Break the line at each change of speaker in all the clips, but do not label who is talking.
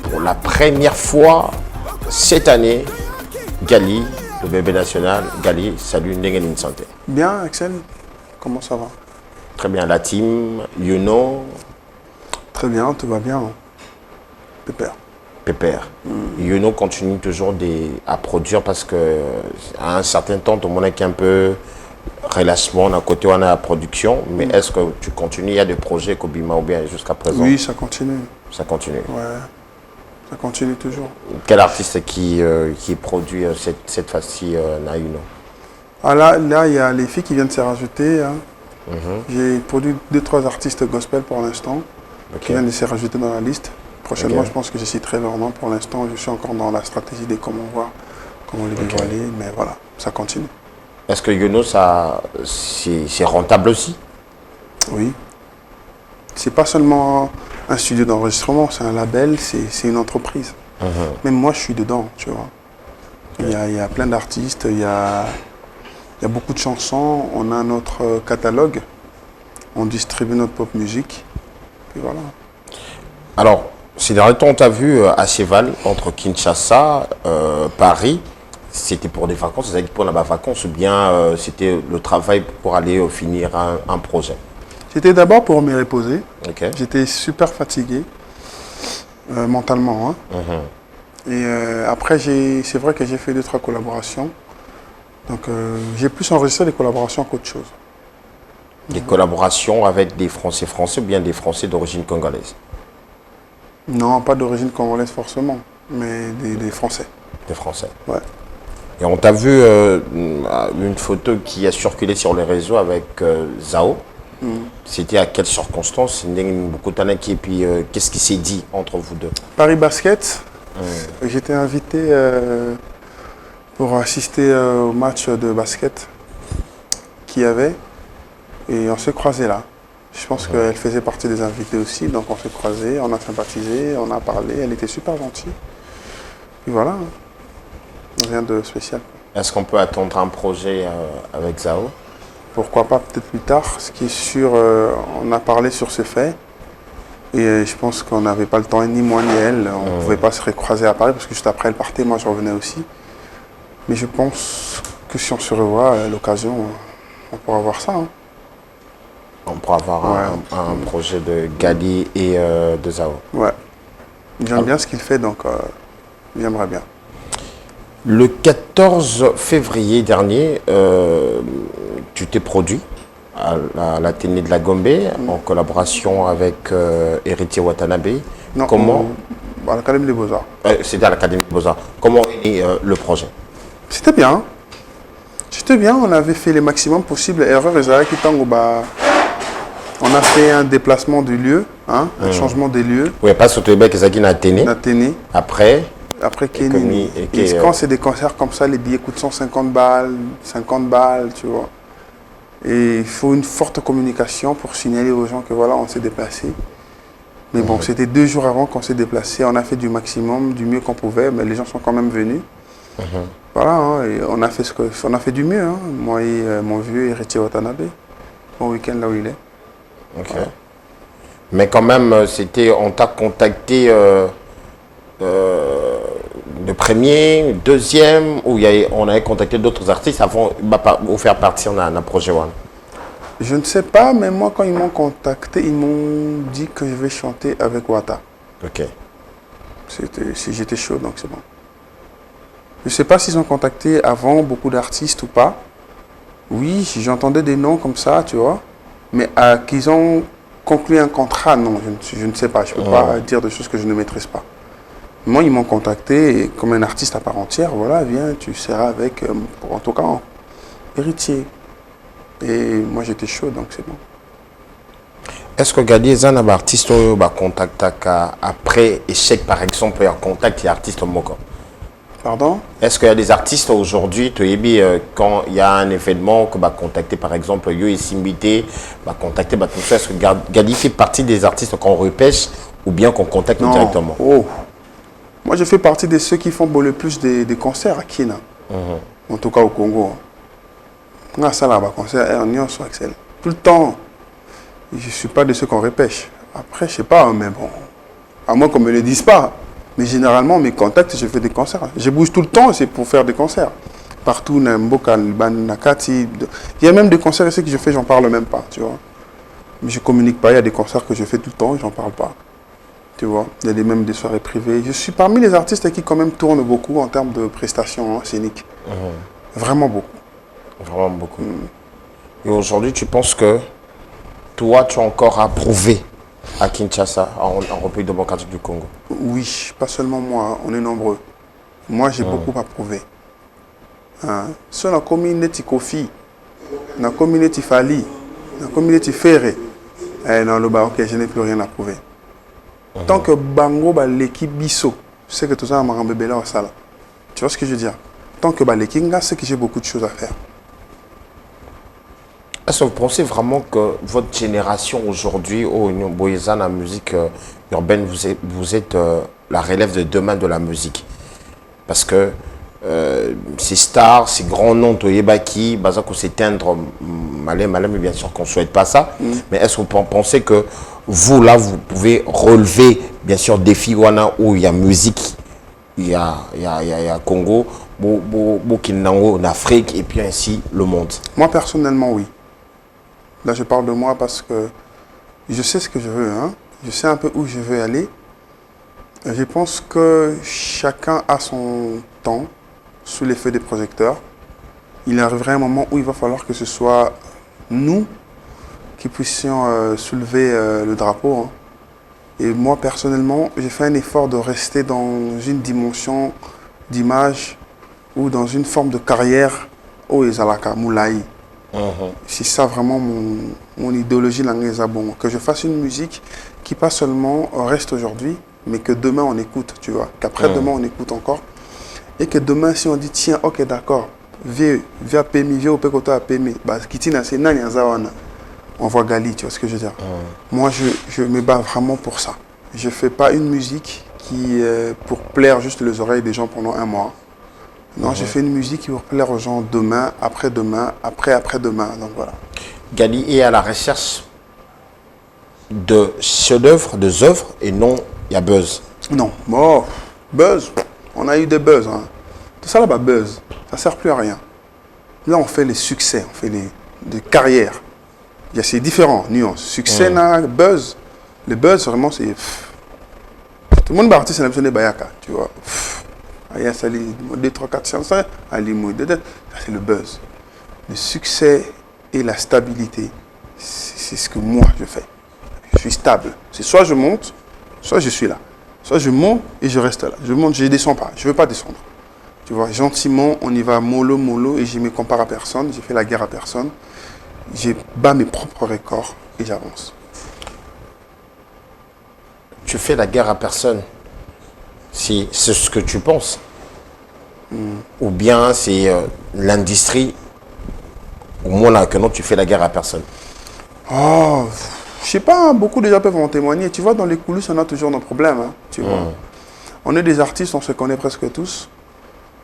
pour la première fois cette année, Gali, le bébé national, Gali, salut, Nengen Santé.
Bien, Axel, comment ça va?
Très bien, la team, Yuno.
Très bien, tout va bien. Pépère.
Pépère. Yuno continue toujours à produire parce que à un certain temps, tout le monde est un peu relâchement, à côté on a la production, mais est-ce que tu continues? Il y a des projets Kobima ou bien jusqu'à présent?
Oui, ça continue.
Ça continue.
Ouais, ça continue toujours.
Quel artiste qui produit cette fois-ci Yuno?
Ah là, il y a les filles qui viennent de se rajouter. Hein. J'ai produit 2-3 artistes gospel pour l'instant, qui viennent de se rajouter dans la liste. Prochainement, je pense que je citerai leur nom. Pour l'instant, je suis encore dans la stratégie de comment voir, comment les dévoiler, mais voilà, ça continue.
Est-ce que Yuno, c'est rentable aussi?
Oui. C'est pas seulement un studio d'enregistrement, c'est un label, c'est une entreprise. Même moi, je suis dedans, tu vois. Il y a plein d'artistes, il y a beaucoup de chansons, on a notre catalogue, on distribue notre pop musique, et voilà.
Alors, ces derniers temps, on t'a vu à cheval entre Kinshasa, Paris. C'était pour des vacances, c'était pour la vacances ou bien c'était le travail pour aller finir un projet?
C'était d'abord pour me reposer.
Okay.
J'étais super fatigué mentalement. Hein. Et après, c'est vrai que j'ai fait 2-3 collaborations. Donc j'ai plus enregistré des collaborations qu'autre chose.
Des collaborations avec des Français ou bien des Français d'origine congolaise?
Non, pas d'origine congolaise forcément, mais des Français.
Des Français.
Ouais.
Et on t'a vu une photo qui a circulé sur les réseaux avec Zao. C'était à quelles circonstances? Et puis qu'est-ce qui s'est dit entre vous deux?
Paris Basket. J'étais invité pour assister au match de basket qu'il y avait. Et on s'est croisés là. Je pense qu'elle faisait partie des invités aussi. Donc on s'est croisés, on a sympathisé, on a parlé. Elle était super gentille. Et voilà. Rien de spécial.
Est-ce qu'on peut attendre un projet avec Zao?
Pourquoi pas peut-être plus tard. Ce qui est sûr, on a parlé sur ce fait. Et je pense qu'on n'avait pas le temps, ni moi ni elle. On ne pouvait pas se recroiser à Paris parce que juste après elle partait, moi je revenais aussi. Mais je pense que si on se revoit à l'occasion, on pourra voir ça. Hein.
On pourra avoir un projet de Gali et de Zao. Ouais.
J'aime bien ce qu'il fait, donc j'aimerais bien.
Le 14 février dernier, tu t'es produit à la télé de la Gombe en collaboration avec Héritier Watanabe.
Non,
comment
à l'Académie des Beaux-Arts.
C'était à l'Académie des Beaux-Arts. Comment est le projet?
C'était bien. C'était bien, on avait fait le maximum possible. Erreur, on a fait un déplacement du lieu, hein, un changement des lieux.
Oui, pas sur Québec, c'est qui Athénée. Après
Kenny. Et quand c'est des concerts comme ça, les billets coûtent 150 balles, 50 balles, tu vois. Et il faut une forte communication pour signaler aux gens que voilà, on s'est déplacé. Mais bon, c'était 2 jours avant qu'on s'est déplacé. On a fait du maximum, du mieux qu'on pouvait, mais les gens sont quand même venus. Voilà, hein, et on a fait du mieux. Hein. Moi et mon vieux Héritier Watanabe. Bon week-end là où il est.
Ok. Voilà. Mais quand même, on t'a contacté le premier, deuxième, ou on avait contacté d'autres artistes avant de faire partir dans un projet One?
Je ne sais pas, mais moi, quand ils m'ont contacté, ils m'ont dit que je vais chanter avec Wata.
Ok.
J'étais chaud, donc c'est bon. Je ne sais pas s'ils ont contacté avant beaucoup d'artistes ou pas. Oui, j'entendais des noms comme ça, tu vois. Mais qu'ils ont conclu un contrat, non, je ne sais pas. Je ne peux pas dire des choses que je ne maîtrise pas. Moi, ils m'ont contacté et comme un artiste à part entière. Voilà, viens, tu seras avec, en tout cas, Héritier. Et moi, j'étais chaud, donc c'est bon.
Est-ce que Gali est un artiste qui a contacté après échec, par exemple, il contact l'artiste Moko?
Pardon?
Est-ce qu'il y a des artistes aujourd'hui, quand il y a un événement, que va contacter par exemple Yo et Simbité, va contacter tout ça? Est-ce que Gali fait partie des artistes qu'on repêche ou bien qu'on contacte directement?
Moi, je fais partie de ceux qui font le plus des concerts à Kina. En tout cas au Congo. Ça là, concert, Axel. Tout le temps. Je ne suis pas de ceux qu'on repêche. Après, je ne sais pas, mais bon. À moins qu'on ne me le dise pas. Mais généralement, mes contacts, je fais des concerts. Je bouge tout le temps, c'est pour faire des concerts. Partout, Namboka, Nakati. Il y a même des concerts ici que je fais, j'en parle même pas, tu vois. Mais je communique pas, il y a des concerts que je fais tout le temps et j'en parle pas. Tu vois, il y a même des soirées privées. Je suis parmi les artistes qui quand même tournent beaucoup en termes de prestations scéniques. Vraiment beaucoup.
Vraiment beaucoup. Et aujourd'hui, tu penses que toi, tu as encore à prouver à Kinshasa, en République démocratique du Congo?
Oui, pas seulement moi, on est nombreux. Moi, j'ai beaucoup à prouver. Si on a commis Neti Kofi, on a commis Neti Fali, on a commis Neti Ferré, non, le bas, ok, je n'ai plus rien à prouver. Tant que Bango, l'équipe Bisso, c'est que tout ça m'a rembébé là au sala. Tu vois ce que je veux dire? Tant que l'équipe, c'est que j'ai beaucoup de choses à faire.
Est-ce que vous pensez vraiment que votre génération aujourd'hui, au Boyezan, la musique urbaine, vous êtes la relève de demain de la musique? Parce que ces stars, ces grands noms, Toyebaki, Bazako s'éteindre, malin, mais bien sûr qu'on ne souhaite pas ça. Mais est-ce que vous pensez que vous, là, vous pouvez relever, bien sûr, défi où il y a musique, il y a Congo, Kinango, en Afrique, et puis ainsi le monde?
Moi, personnellement, oui. Là, je parle de moi parce que je sais ce que je veux. Je sais un peu où je veux aller. Je pense que chacun a son temps sous l'effet des projecteurs. Il arriverait un moment où il va falloir que ce soit nous qui puissions soulever le drapeau. Et moi, personnellement, j'ai fait un effort de rester dans une dimension d'image ou dans une forme de carrière au Ezalaka, Moulaï. C'est ça vraiment mon idéologie langaise, que je fasse une musique qui pas seulement reste aujourd'hui, mais que demain on écoute, tu vois, qu'après-demain on écoute encore, et que demain si on dit tiens, ok d'accord, viens PMI, viens au Pekota à PMI, on voit Gali, tu vois ce que je veux dire. Moi je me bats vraiment pour ça. Je fais pas une musique qui pour plaire juste les oreilles des gens pendant un mois. Non, j'ai fait une musique qui va plaire aux gens demain, après-demain, après-après-demain. Donc voilà.
Gali est à la recherche de chefs-d'œuvre, des œuvres, et non, il y a buzz.
Non, bon, buzz, on a eu des buzz. Tout ça là-bas, buzz, ça ne sert plus à rien. Là, on fait les succès, on fait des carrières. Il y a ces différents nuances. Succès, buzz. Les buzz, vraiment, c'est... Tout le monde va artiste, c'est l'impression de Bayaka, tu vois. Ça c'est le buzz. Le succès et la stabilité, c'est ce que moi je fais. Je suis stable. C'est soit je monte, soit je suis là. Soit je monte et je reste là. Je monte, je ne descends pas. Je ne veux pas descendre. Tu vois, gentiment, on y va mollo et je ne me compare à personne. Je fais la guerre à personne. Je bats mes propres records et j'avance.
Tu fais la guerre à personne. Si c'est ce que tu penses. Ou bien c'est l'industrie, au moins là que non, tu fais la guerre à personne.
Oh, je sais pas, beaucoup de gens peuvent en témoigner. Tu vois, dans les coulisses, on a toujours nos problèmes. Tu vois. On est des artistes, on se connaît presque tous.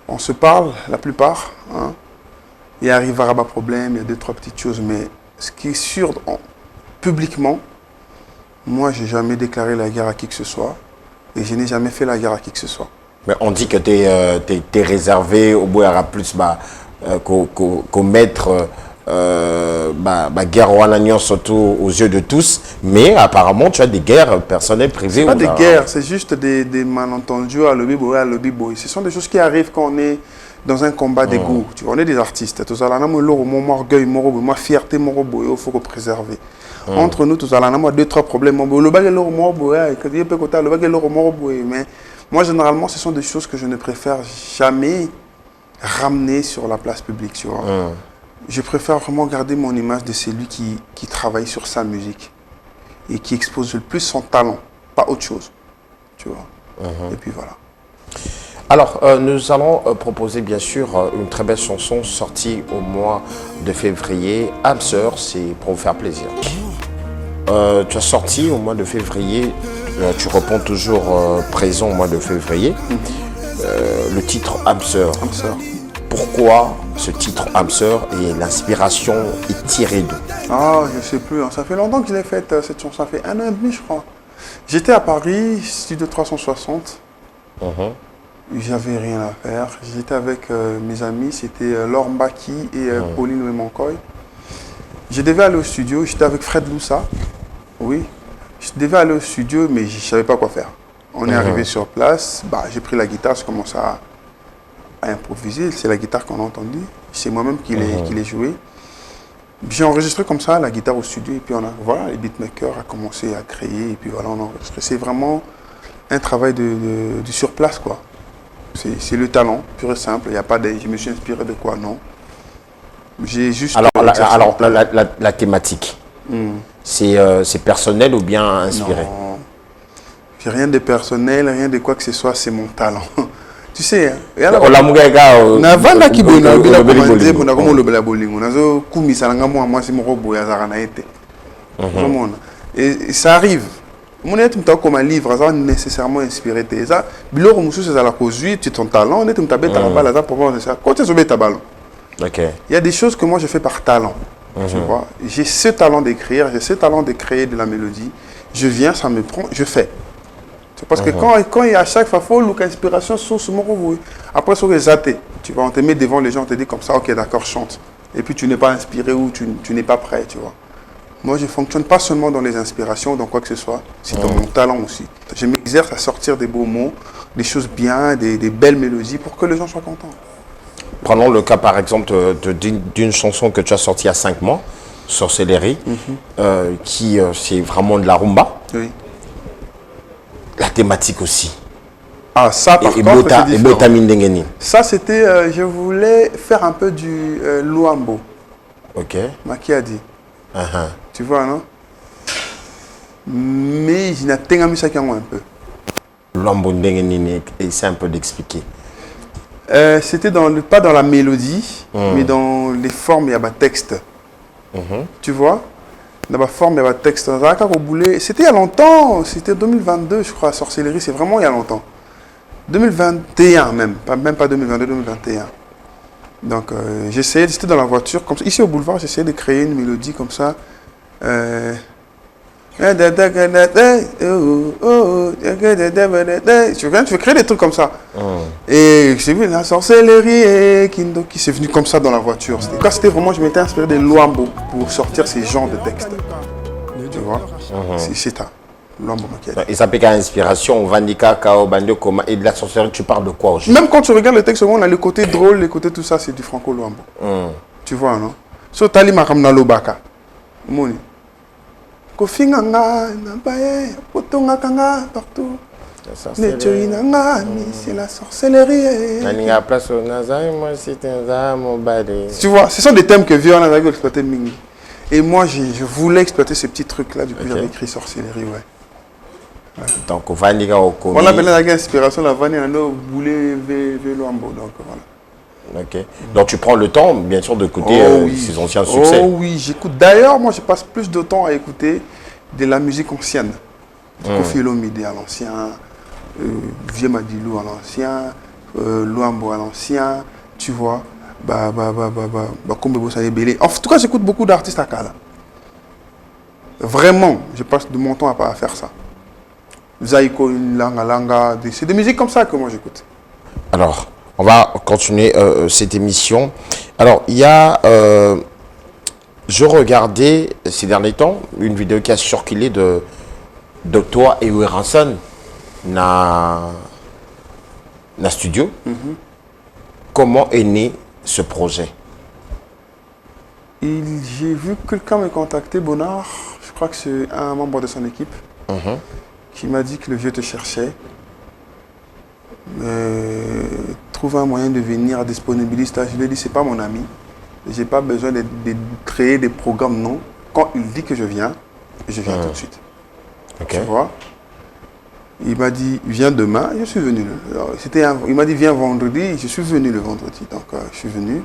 On se parle, la plupart. Il arrive à rabat problème, il y a 2-3 petites choses. Mais ce qui est sûr, publiquement, moi, j'ai jamais déclaré la guerre à qui que ce soit. Et je n'ai jamais fait la guerre à qui que ce soit.
Mais on dit que tu es réservé au Boyara plus qu'au maître guerre ou surtout aux yeux de tous. Mais apparemment, tu as des guerres personnelles, privées.
Ce pas des guerres, c'est juste des malentendus à lobby boy. Ce sont des choses qui arrivent quand on est dans un combat d'ego. Tu vois, on est des artistes. Tout ça, là, mon orgueil, ma fierté, il faut préserver. Entre nous, tout ça, là, on a 2-3 problèmes. Mais moi, généralement, ce sont des choses que je ne préfère jamais ramener sur la place publique. Tu vois. Je préfère vraiment garder mon image de celui qui travaille sur sa musique et qui expose le plus son talent, pas autre chose. Tu vois. Et puis voilà.
Alors, nous allons proposer bien sûr une très belle chanson sortie au mois de février. Âme sœur, c'est pour vous faire plaisir. Tu as sorti au mois de février, tu réponds toujours présent au mois de février, le titre Âme sœur.
Âme sœur.
Pourquoi ce titre Âme sœur et l'inspiration est tirée d'où?
Ah, je ne sais plus, ça fait longtemps que je l'ai faite cette chanson, ça fait 1 an et demi je crois. J'étais à Paris, studio 360. J'avais rien à faire. J'étais avec mes amis, c'était Laure Mbaki et Pauline Wemonkoy. Je devais aller au studio, j'étais avec Fred Loussa. Oui. Je devais aller au studio, mais je ne savais pas quoi faire. On est arrivé sur place, j'ai pris la guitare, je commence à improviser. C'est la guitare qu'on a entendue. C'est moi-même qui l'ai jouée. J'ai enregistré comme ça la guitare au studio et puis voilà, les beatmakers a commencé à créer et puis voilà, on a enregistré. C'est vraiment un travail de sur place, quoi. C'est le talent, pur et simple. Il y a pas je me suis inspiré de quoi, non. J'ai juste...
Alors, la thématique, c'est personnel ou bien inspiré?
Non, j'ai rien de personnel, rien de quoi que ce soit, c'est mon talent. Tu sais, et ça arrive. Mon être comme un livre, ça nécessairement inspiré. Ça, biloko musu c'est la cause tu ton talent, on est un tabet à la pour voir ça. Quand tu es ta ballon.
OK.
Il y a des choses que moi je fais par talent. Tu vois, j'ai ce talent d'écrire, j'ai ce talent de créer de la mélodie. Je viens, ça me prend, je fais. Parce que quand il y a à chaque fois, il faut l'inspiration sur ce moment. Après, sur les athées, tu vois, on te met devant les gens, on te dit comme ça, ok, d'accord, chante. Et puis tu n'es pas inspiré ou tu n'es pas prêt, tu vois. Moi, je ne fonctionne pas seulement dans les inspirations ou dans quoi que ce soit, c'est dans mon talent aussi. Je m'exerce à sortir des beaux mots, des choses bien, des belles mélodies pour que les gens soient contents.
Prenons le cas, par exemple, d'une chanson que tu as sortie il y a 5 mois, Sorcellerie, qui c'est vraiment de la rumba.
Oui.
La thématique aussi.
Ah, ça, par contre, c'est
différent.
Ça, c'était, je voulais faire un peu du Luambo.
OK.
Maki a dit. Tu vois, non? Mais je n'ai pas mis ça un peu.
Luambo Ndengeni, essaie un peu d'expliquer.
C'était pas dans la mélodie, mais dans les formes, il y a un texte. Tu vois? Dans la forme, il y a un texte. C'était il y a longtemps, c'était 2022, je crois, Sorcellerie, c'est vraiment il y a longtemps. 2021 même pas 2022, 2021. Donc j'essayais, j'étais dans la voiture, comme ça, ici au boulevard, j'essayais de créer une mélodie comme ça. Tu veux créer des trucs comme ça. Et j'ai vu la sorcellerie qui s'est venu comme ça dans la voiture. C'était vraiment, je m'étais inspiré de Luambo pour sortir ces genres de textes. Tu vois, c'est ça.
Et ça peut être inspiration, Vandika, Kao, Bandio, Koma, et de la sorcellerie, tu parles de quoi aussi?
Même quand tu regardes le texte, on a le côté drôle, le côté tout ça, c'est du franco-luambo. Tu vois, non? So, Tali Makamna Lobaka. Moni. Kofinganga, Nabaye, Potonga Kanga, partout. C'est la sorcellerie. Tu vois, ce sont des thèmes que Vion a exploité. Et moi, je voulais exploiter ces petits trucs-là, du coup, j'avais écrit sorcellerie, ouais.
Donc, on va dire
on appelle la inspiration, la vanille, on boulet, Luambo, donc voilà.
OK. Donc, tu prends le temps, bien sûr, d'écouter ces anciens succès.
Oh oui, j'écoute. D'ailleurs, moi, je passe plus de temps à écouter de la musique ancienne. Kofi Olomide à l'ancien, Vieux Madilou à l'ancien, Luambo à l'ancien, tu vois. En tout cas, j'écoute beaucoup d'artistes à Kala. Vraiment, je passe de mon temps à faire ça. Zaiko, Langa, c'est des musiques comme ça que moi j'écoute.
Alors, on va continuer cette émission. Alors, il y a... je regardais ces derniers temps une vidéo qui a circulé de toi et Weranson na studio. Comment est né ce projet?
J'ai vu quelqu'un me contacter, Bonnard, je crois que c'est un membre de son équipe, qui m'a dit que le vieux te cherchait. Trouve un moyen de venir à disponibiliste. Je lui ai dit, c'est pas mon ami. Je n'ai pas besoin de créer des programmes, non. Quand il dit que je viens tout de suite.
Okay.
Tu vois? Il m'a dit, viens demain, je suis venu. Il m'a dit, viens vendredi, je suis venu le vendredi. Donc, je suis venu.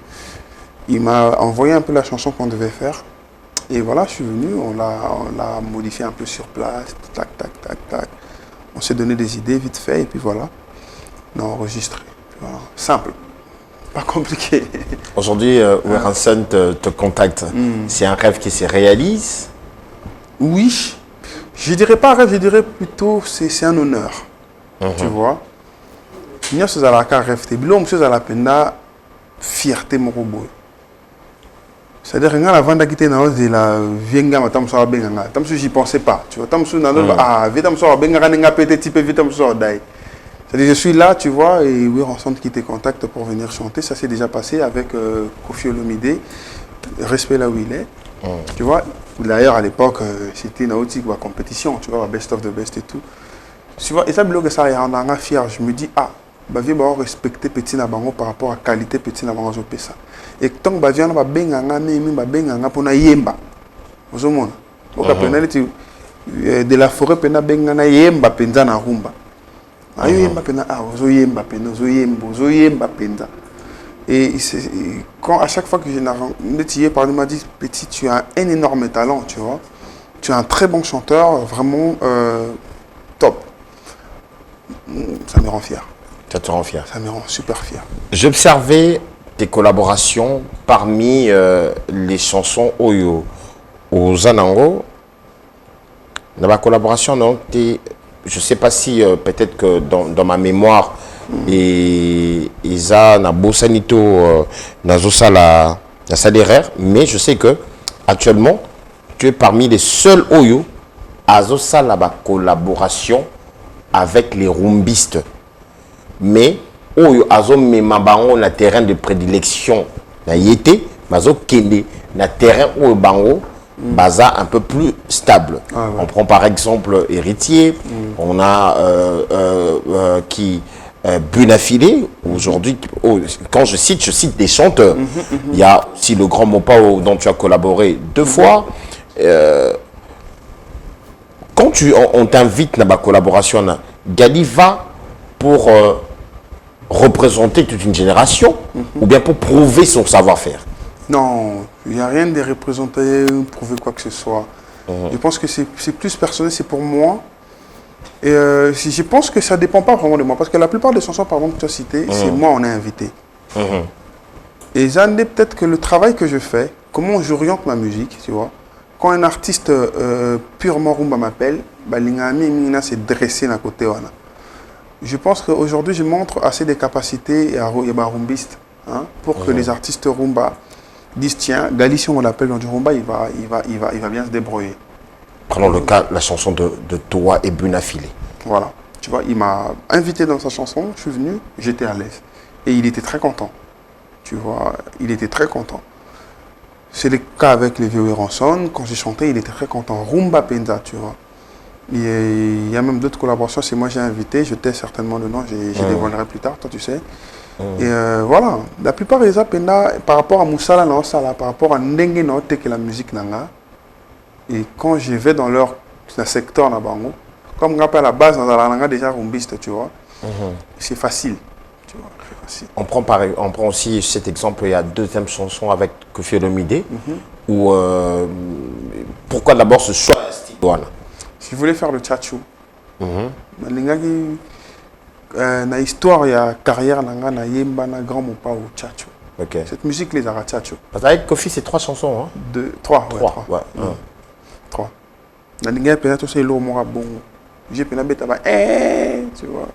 Il m'a envoyé un peu la chanson qu'on devait faire. Et voilà, je suis venu, on l'a modifié un peu sur place, tac, tac, tac, tac. On s'est donné des idées vite fait, et puis voilà. On a enregistré. Voilà. Simple, pas compliqué.
Aujourd'hui, Weranson te contacte. C'est un rêve qui se réalise?
Oui. Je dirais pas rêve, je dirais plutôt c'est un honneur. Tu vois. Nous sommes à la carte rêve. Nous sommes à la peine fierté mon robot. C'est-à-dire que quand la vente a quitté dans la vienga matam so benga tam so j'y pensais pas tu vois tam so dans vite tam so benga nga petit peu vite tam so dai. C'est-à-dire je suis là tu vois et oui ensemble qui te contacte pour venir chanter ça s'est déjà passé avec Koffi Olomide respect là où il est. Tu vois d'ailleurs à l'époque c'était une autre compétition tu vois best of the best et tout. Tu vois et ça bloque ça y a un fier je me dis bah viens respecter petit na bango par rapport à qualité petit na bango pesa et tant bah viens ba benga nga mimi ba benga nga pona yemba ozomona oka penalty de la forêt pena benga na yemba penza na rumba ayo yemba pena ozo yemba penza et quand à chaque fois que je n'ai par m'a dit petit tu as un énorme talent tu vois tu es un très bon chanteur vraiment top ça me rend fier.
Ça te rend fier.
Ça me rend super fier.
J'observais tes collaborations parmi les chansons Oyo aux Anango. Dans ma collaboration, donc, je ne sais pas si peut-être que dans ma mémoire, et Isa Nabosanito Nazosala Saderer, mais je sais que actuellement, tu es parmi les seuls Oyo à Zosala la collaboration avec les rumbistes. Mais oyo azo mema bango na terrain de prédilection na yété mazo kende na terrain où bango baza un peu plus stable. On prend par exemple Héritier, on a qui Bunafilé aujourd'hui. Quand je cite des chanteurs. Il y a aussi le Grand Mopao dont tu as collaboré 2 fois. Quand on t'invite dans ma collaboration, Gali va pour représenter toute une génération ou bien pour prouver son savoir-faire?
Non, il n'y a rien de représenter ou prouver quoi que ce soit. Je pense que c'est plus personnel, c'est pour moi. Et je pense que ça ne dépend pas vraiment de moi. Parce que la plupart des chansons, par exemple, que tu as citées, c'est moi on est invité. Et j'en ai peut-être que le travail que je fais, comment j'oriente ma musique, tu vois. Quand un artiste purement rumba m'appelle, l'ingami c'est dressé d'un côté. Je pense qu'aujourd'hui, je montre assez de capacités à rumbiste pour que les artistes rumba disent tiens, Gali, si on l'appelle dans du rumba, il va bien se débrouiller.
Prenons le cas, la chanson de Toi et Bunafilé.
Voilà. Tu vois, il m'a invité dans sa chanson, je suis venu, j'étais à l'aise. Et il était très content. Tu vois, il était très content. C'est le cas avec les vieux Ranson. Quand j'ai chanté, il était très content. Rumba Penza, tu vois. Il y a même d'autres collaborations. C'est moi j'ai invité. Je t'ai certainement le nom. Je dévoilerai plus tard, toi tu sais. Et voilà. La plupart des appels par rapport à Moussala, par rapport à Ndenge Note que la musique nanga. Et quand je vais dans leur secteur là-bas, comme on appelle à la base dans la langue déjà rumbiste, tu vois. C'est facile. Tu vois, c'est facile. On
prend aussi cet exemple. Il y a deuxième chanson avec Koffi Olomide. Où pourquoi d'abord ce choix style?
Je voulais faire le tchatchou. Na histoire, il y a carrière, na yemba, na grand mon pas au tchatchou. Cette musique, les ara tchatchou.
Avec Koffi, c'est 3 chansons.
3.
3.
Na linga peut-être c'est l'eau mora bon. J'ai peine à bête tu vois.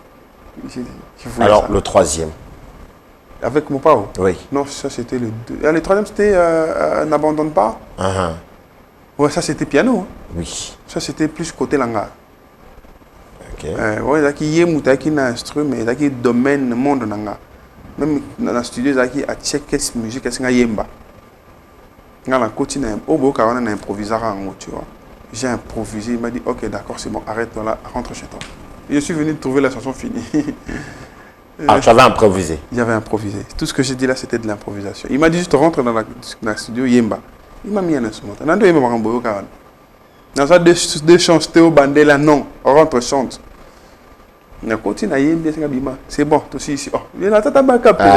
Alors ça. Le 3e.
Avec mon pao.
Oui.
Non, ça c'était le 2. Le 3e c'était N'abandonne pas. Ouais, ça c'était piano.
Oui.
Ça c'était plus côté langa.
Ouais,
il y a un instrument, mais il y a un domaine monde nanga. Même dans le studio, il y a un check musique, il y a un yemba. Dans la côté, on a improvisé, tu vois. J'ai improvisé, il m'a dit ok d'accord c'est bon, arrête là, rentre chez toi. Et je suis venu trouver la chanson finie.
Tu avais improvisé?
J'avais improvisé. Tout ce que j'ai dit là c'était de l'improvisation. Il m'a dit juste rentre dans le studio yemba. Il m'a mis un instrument. Dans ça deux chances Théo Bandela non, rentre chante. C'est bon, toi aussi ici. Oh, il y a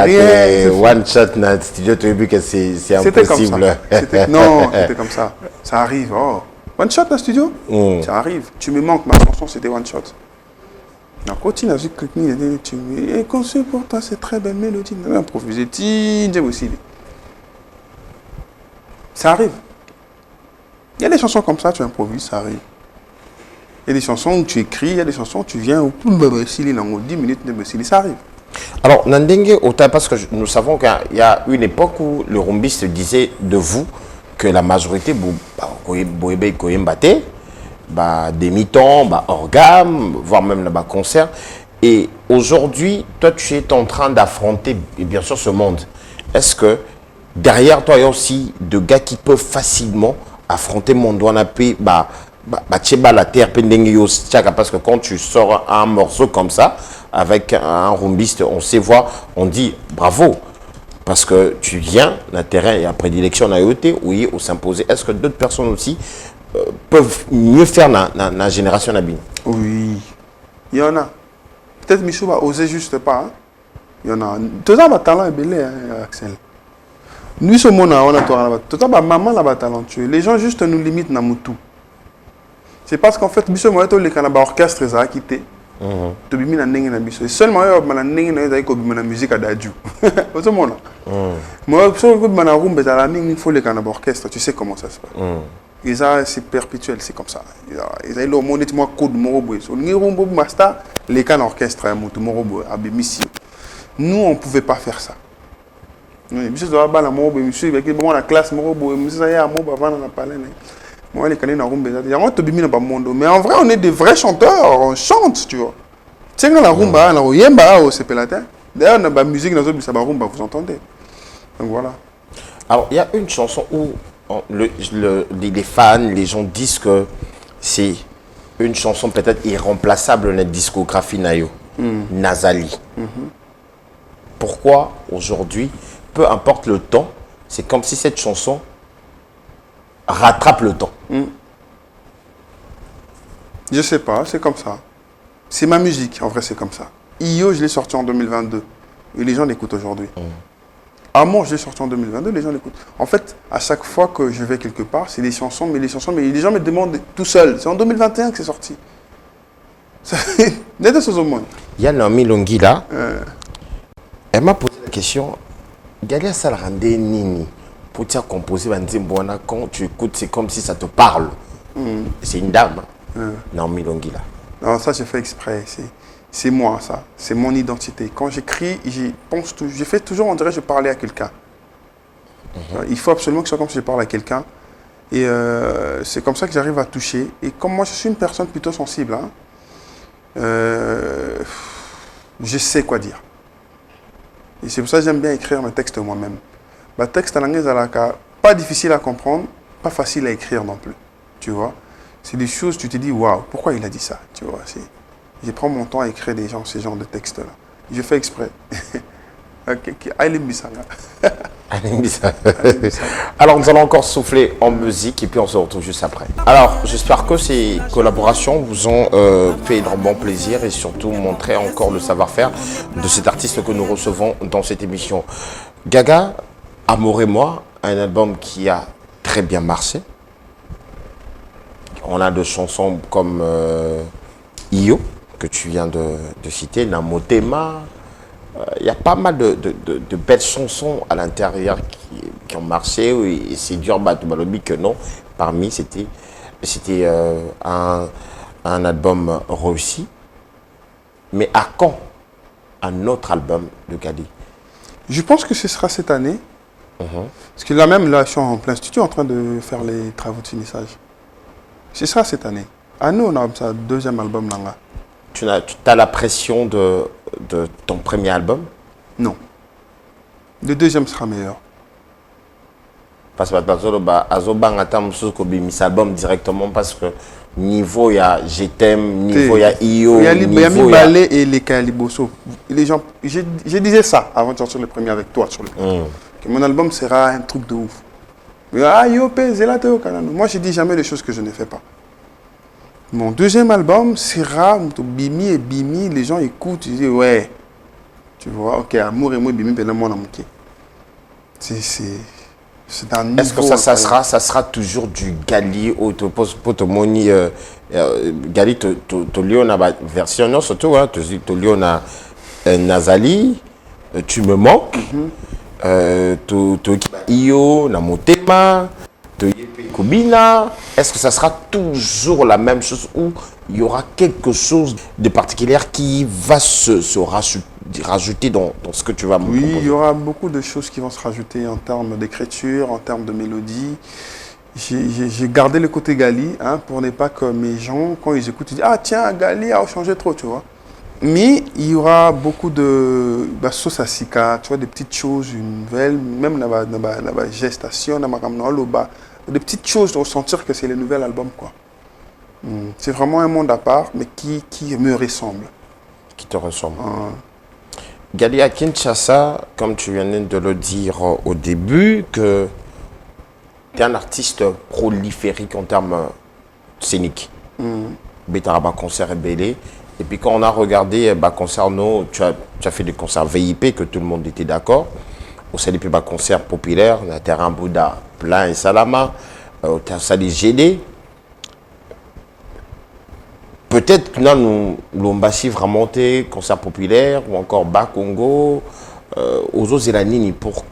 rien.
One shot dans le studio, tu as vu que c'est impossible.
Non, c'était comme ça. Ça arrive. Oh. One shot dans le studio, ça arrive. Tu me manques, ma chanson c'était one shot. On continue avec et conçu pour toi, c'est très belle mélodie. On a improvisé. Ça arrive. Il y a des chansons comme ça, tu improvises, ça arrive. Il y a des chansons où tu écris, il y a des chansons où tu viens au 10 minutes, ça arrive.
Alors, Nandenge Ota, parce que nous savons qu'il y a une époque où le rumbiste disait de vous que la majorité, demi-temps, organe, voire même le concert. Et aujourd'hui, toi, tu es en train d'affronter, bien sûr, ce monde. Est-ce que derrière toi, il y a aussi de gars qui peuvent facilement affronter mon doigt la terre, parce que quand tu sors un morceau comme ça, avec un rumbiste, on sait voir, on dit bravo. Parce que tu viens d'un terrain et à prédilection, on a été, oui, ou s'imposer. Est-ce que d'autres personnes aussi peuvent mieux faire dans la génération Nabine?
Oui, il y en a. Peut-être Michou va oser juste pas. Hein? Il y en a. Tout ça, talent est belé, hein, Axel. Nous, ce monde, on a tout ça, maman là-bas talentueux. Les gens juste nous limitent dans tout. C'est parce qu'en fait, Michou, moi, les canabas orchestre, ça a quitté. Tu bimi na nengi na biso. Seulement, il y a nengi na musique à Dadju. Au ce monde. Moi, si on a rumbe, il faut les canabas orchestre. Tu sais comment ça se passe. Et ça, c'est perpétuel, c'est comme ça. Ils ont le monde, moi, code morobo. Les cannes orchestre, morobo, nous, on ne pouvait pas faire ça. Monsieur doit avoir la morobo, monsieur, avec la classe morobo, monsieur, il y a un mot avant dans la palais. Moi, les cannes rumbe, il y a un peu de monde. Mais en vrai, on est des vrais chanteurs, on chante, tu vois. Tu sais, dans la rumba, dans la yemba, c'est pelatin. D'ailleurs, dans la musique, dans la rumba, vous entendez. Donc voilà.
Alors, il y a une chanson où les fans, les gens disent que c'est une chanson peut-être irremplaçable dans la discographie Nayo, Nazali. Pourquoi aujourd'hui, peu importe le temps, c'est comme si cette chanson rattrape le temps?
Je sais pas, c'est comme ça. C'est ma musique, en vrai c'est comme ça. Io, je l'ai sorti en 2022 et les gens l'écoutent aujourd'hui. Amour, je l'ai sorti en 2022, les gens l'écoutent. En fait, à chaque fois que je vais quelque part, c'est des chansons, mais les gens me demandent tout seul. C'est en 2021 que c'est sorti. Il
y a Naomi Longila. Elle m'a posé la question, Galia Salarande Nini, pour te composer, quand tu écoutes, c'est comme si ça te parle. C'est une dame, Naomi Longila.
Non, ça j'ai fait exprès. C'est moi, ça. C'est mon identité. Quand j'écris, je fais toujours, on dirait que je parlais à quelqu'un. Il faut absolument que ce soit comme si je parle à quelqu'un. Et c'est comme ça que j'arrive à toucher. Et comme moi, je suis une personne plutôt sensible, hein, je sais quoi dire. Et c'est pour ça que j'aime bien écrire mes textes moi-même. Ma texte en anglais, pas difficile à comprendre, pas facile à écrire non plus. Tu vois, c'est des choses, tu te dis, waouh, pourquoi il a dit ça? Tu vois, je prends mon temps à écrire ces genres de textes-là. Je fais exprès.
Alors, nous allons encore souffler en musique et puis on se retrouve juste après. Alors, j'espère que ces collaborations vous ont fait énormément plaisir et surtout montré encore le savoir-faire de cet artiste que nous recevons dans cette émission. Gaga, Amour et moi, un album qui a très bien marché. On a des chansons comme Io, que tu viens de citer, Namotema. Il y a pas mal de belles chansons à l'intérieur qui ont marché. Et c'est dur Batubalobi que non. Parmi, c'était un album réussi. Mais à quand un autre album de Gali?
Je pense que ce sera cette année. Parce que là même, je suis en plein studio en train de faire les travaux de finissage. Ce sera cette année. À nous, on a ça, deuxième album. Là.
Tu as la pression de ton premier album?
Non. Le deuxième sera meilleur.
Parce que Azoban attend ce album directement parce que niveau il y a Je t'aime, niveau il y a Io,
il y a Ballet et les Kaliboso. Les gens, je disais ça avant de sortir le premier avec toi sur le que mon album sera un truc de ouf. Moi je dis jamais les choses que je ne fais pas. Mon deuxième album sera Bimi et Bimi, les gens écoutent, ils disent ouais, tu vois, ok, Amour et moi, Bimi, ben moi, c'est un niveau.
Est-ce que ça sera toujours du Gali ou pour te moni Gali te lion a version non surtout hein, te lion a Nazali, tu me manques, Io, Namotema. Kobina, est-ce que ça sera toujours la même chose ou il y aura quelque chose de particulier qui va se rajouter dans ce que tu vas me
Oui,
proposer?
il y aura beaucoup de choses qui vont se rajouter en termes d'écriture, en termes de mélodie. J'ai gardé le côté Gali, hein, pour ne pas que mes gens, quand ils écoutent, ils disent « Ah tiens, Gali a changé trop », tu vois. Mais il y aura beaucoup de sauce à sika, tu vois, des petites choses nouvelles, même dans la gestation, des petites choses pour sentir que c'est le nouvel album, quoi. C'est vraiment un monde à part, mais qui me ressemble.
Qui te ressemble. Gali à Kinshasa, comme tu viens de le dire au début, que tu es un artiste prolifique en termes scéniques. Betaraba concert est belé. Et puis quand on a regardé concert, tu as fait des concerts VIP que tout le monde était d'accord. Au CDP concert populaire, on a terrain Bouddha plein et Salama, tu as salé GD. Peut-être que nous l'Ombassi vraiment concert populaire ou encore Bakongo, aux autres Zélanini pour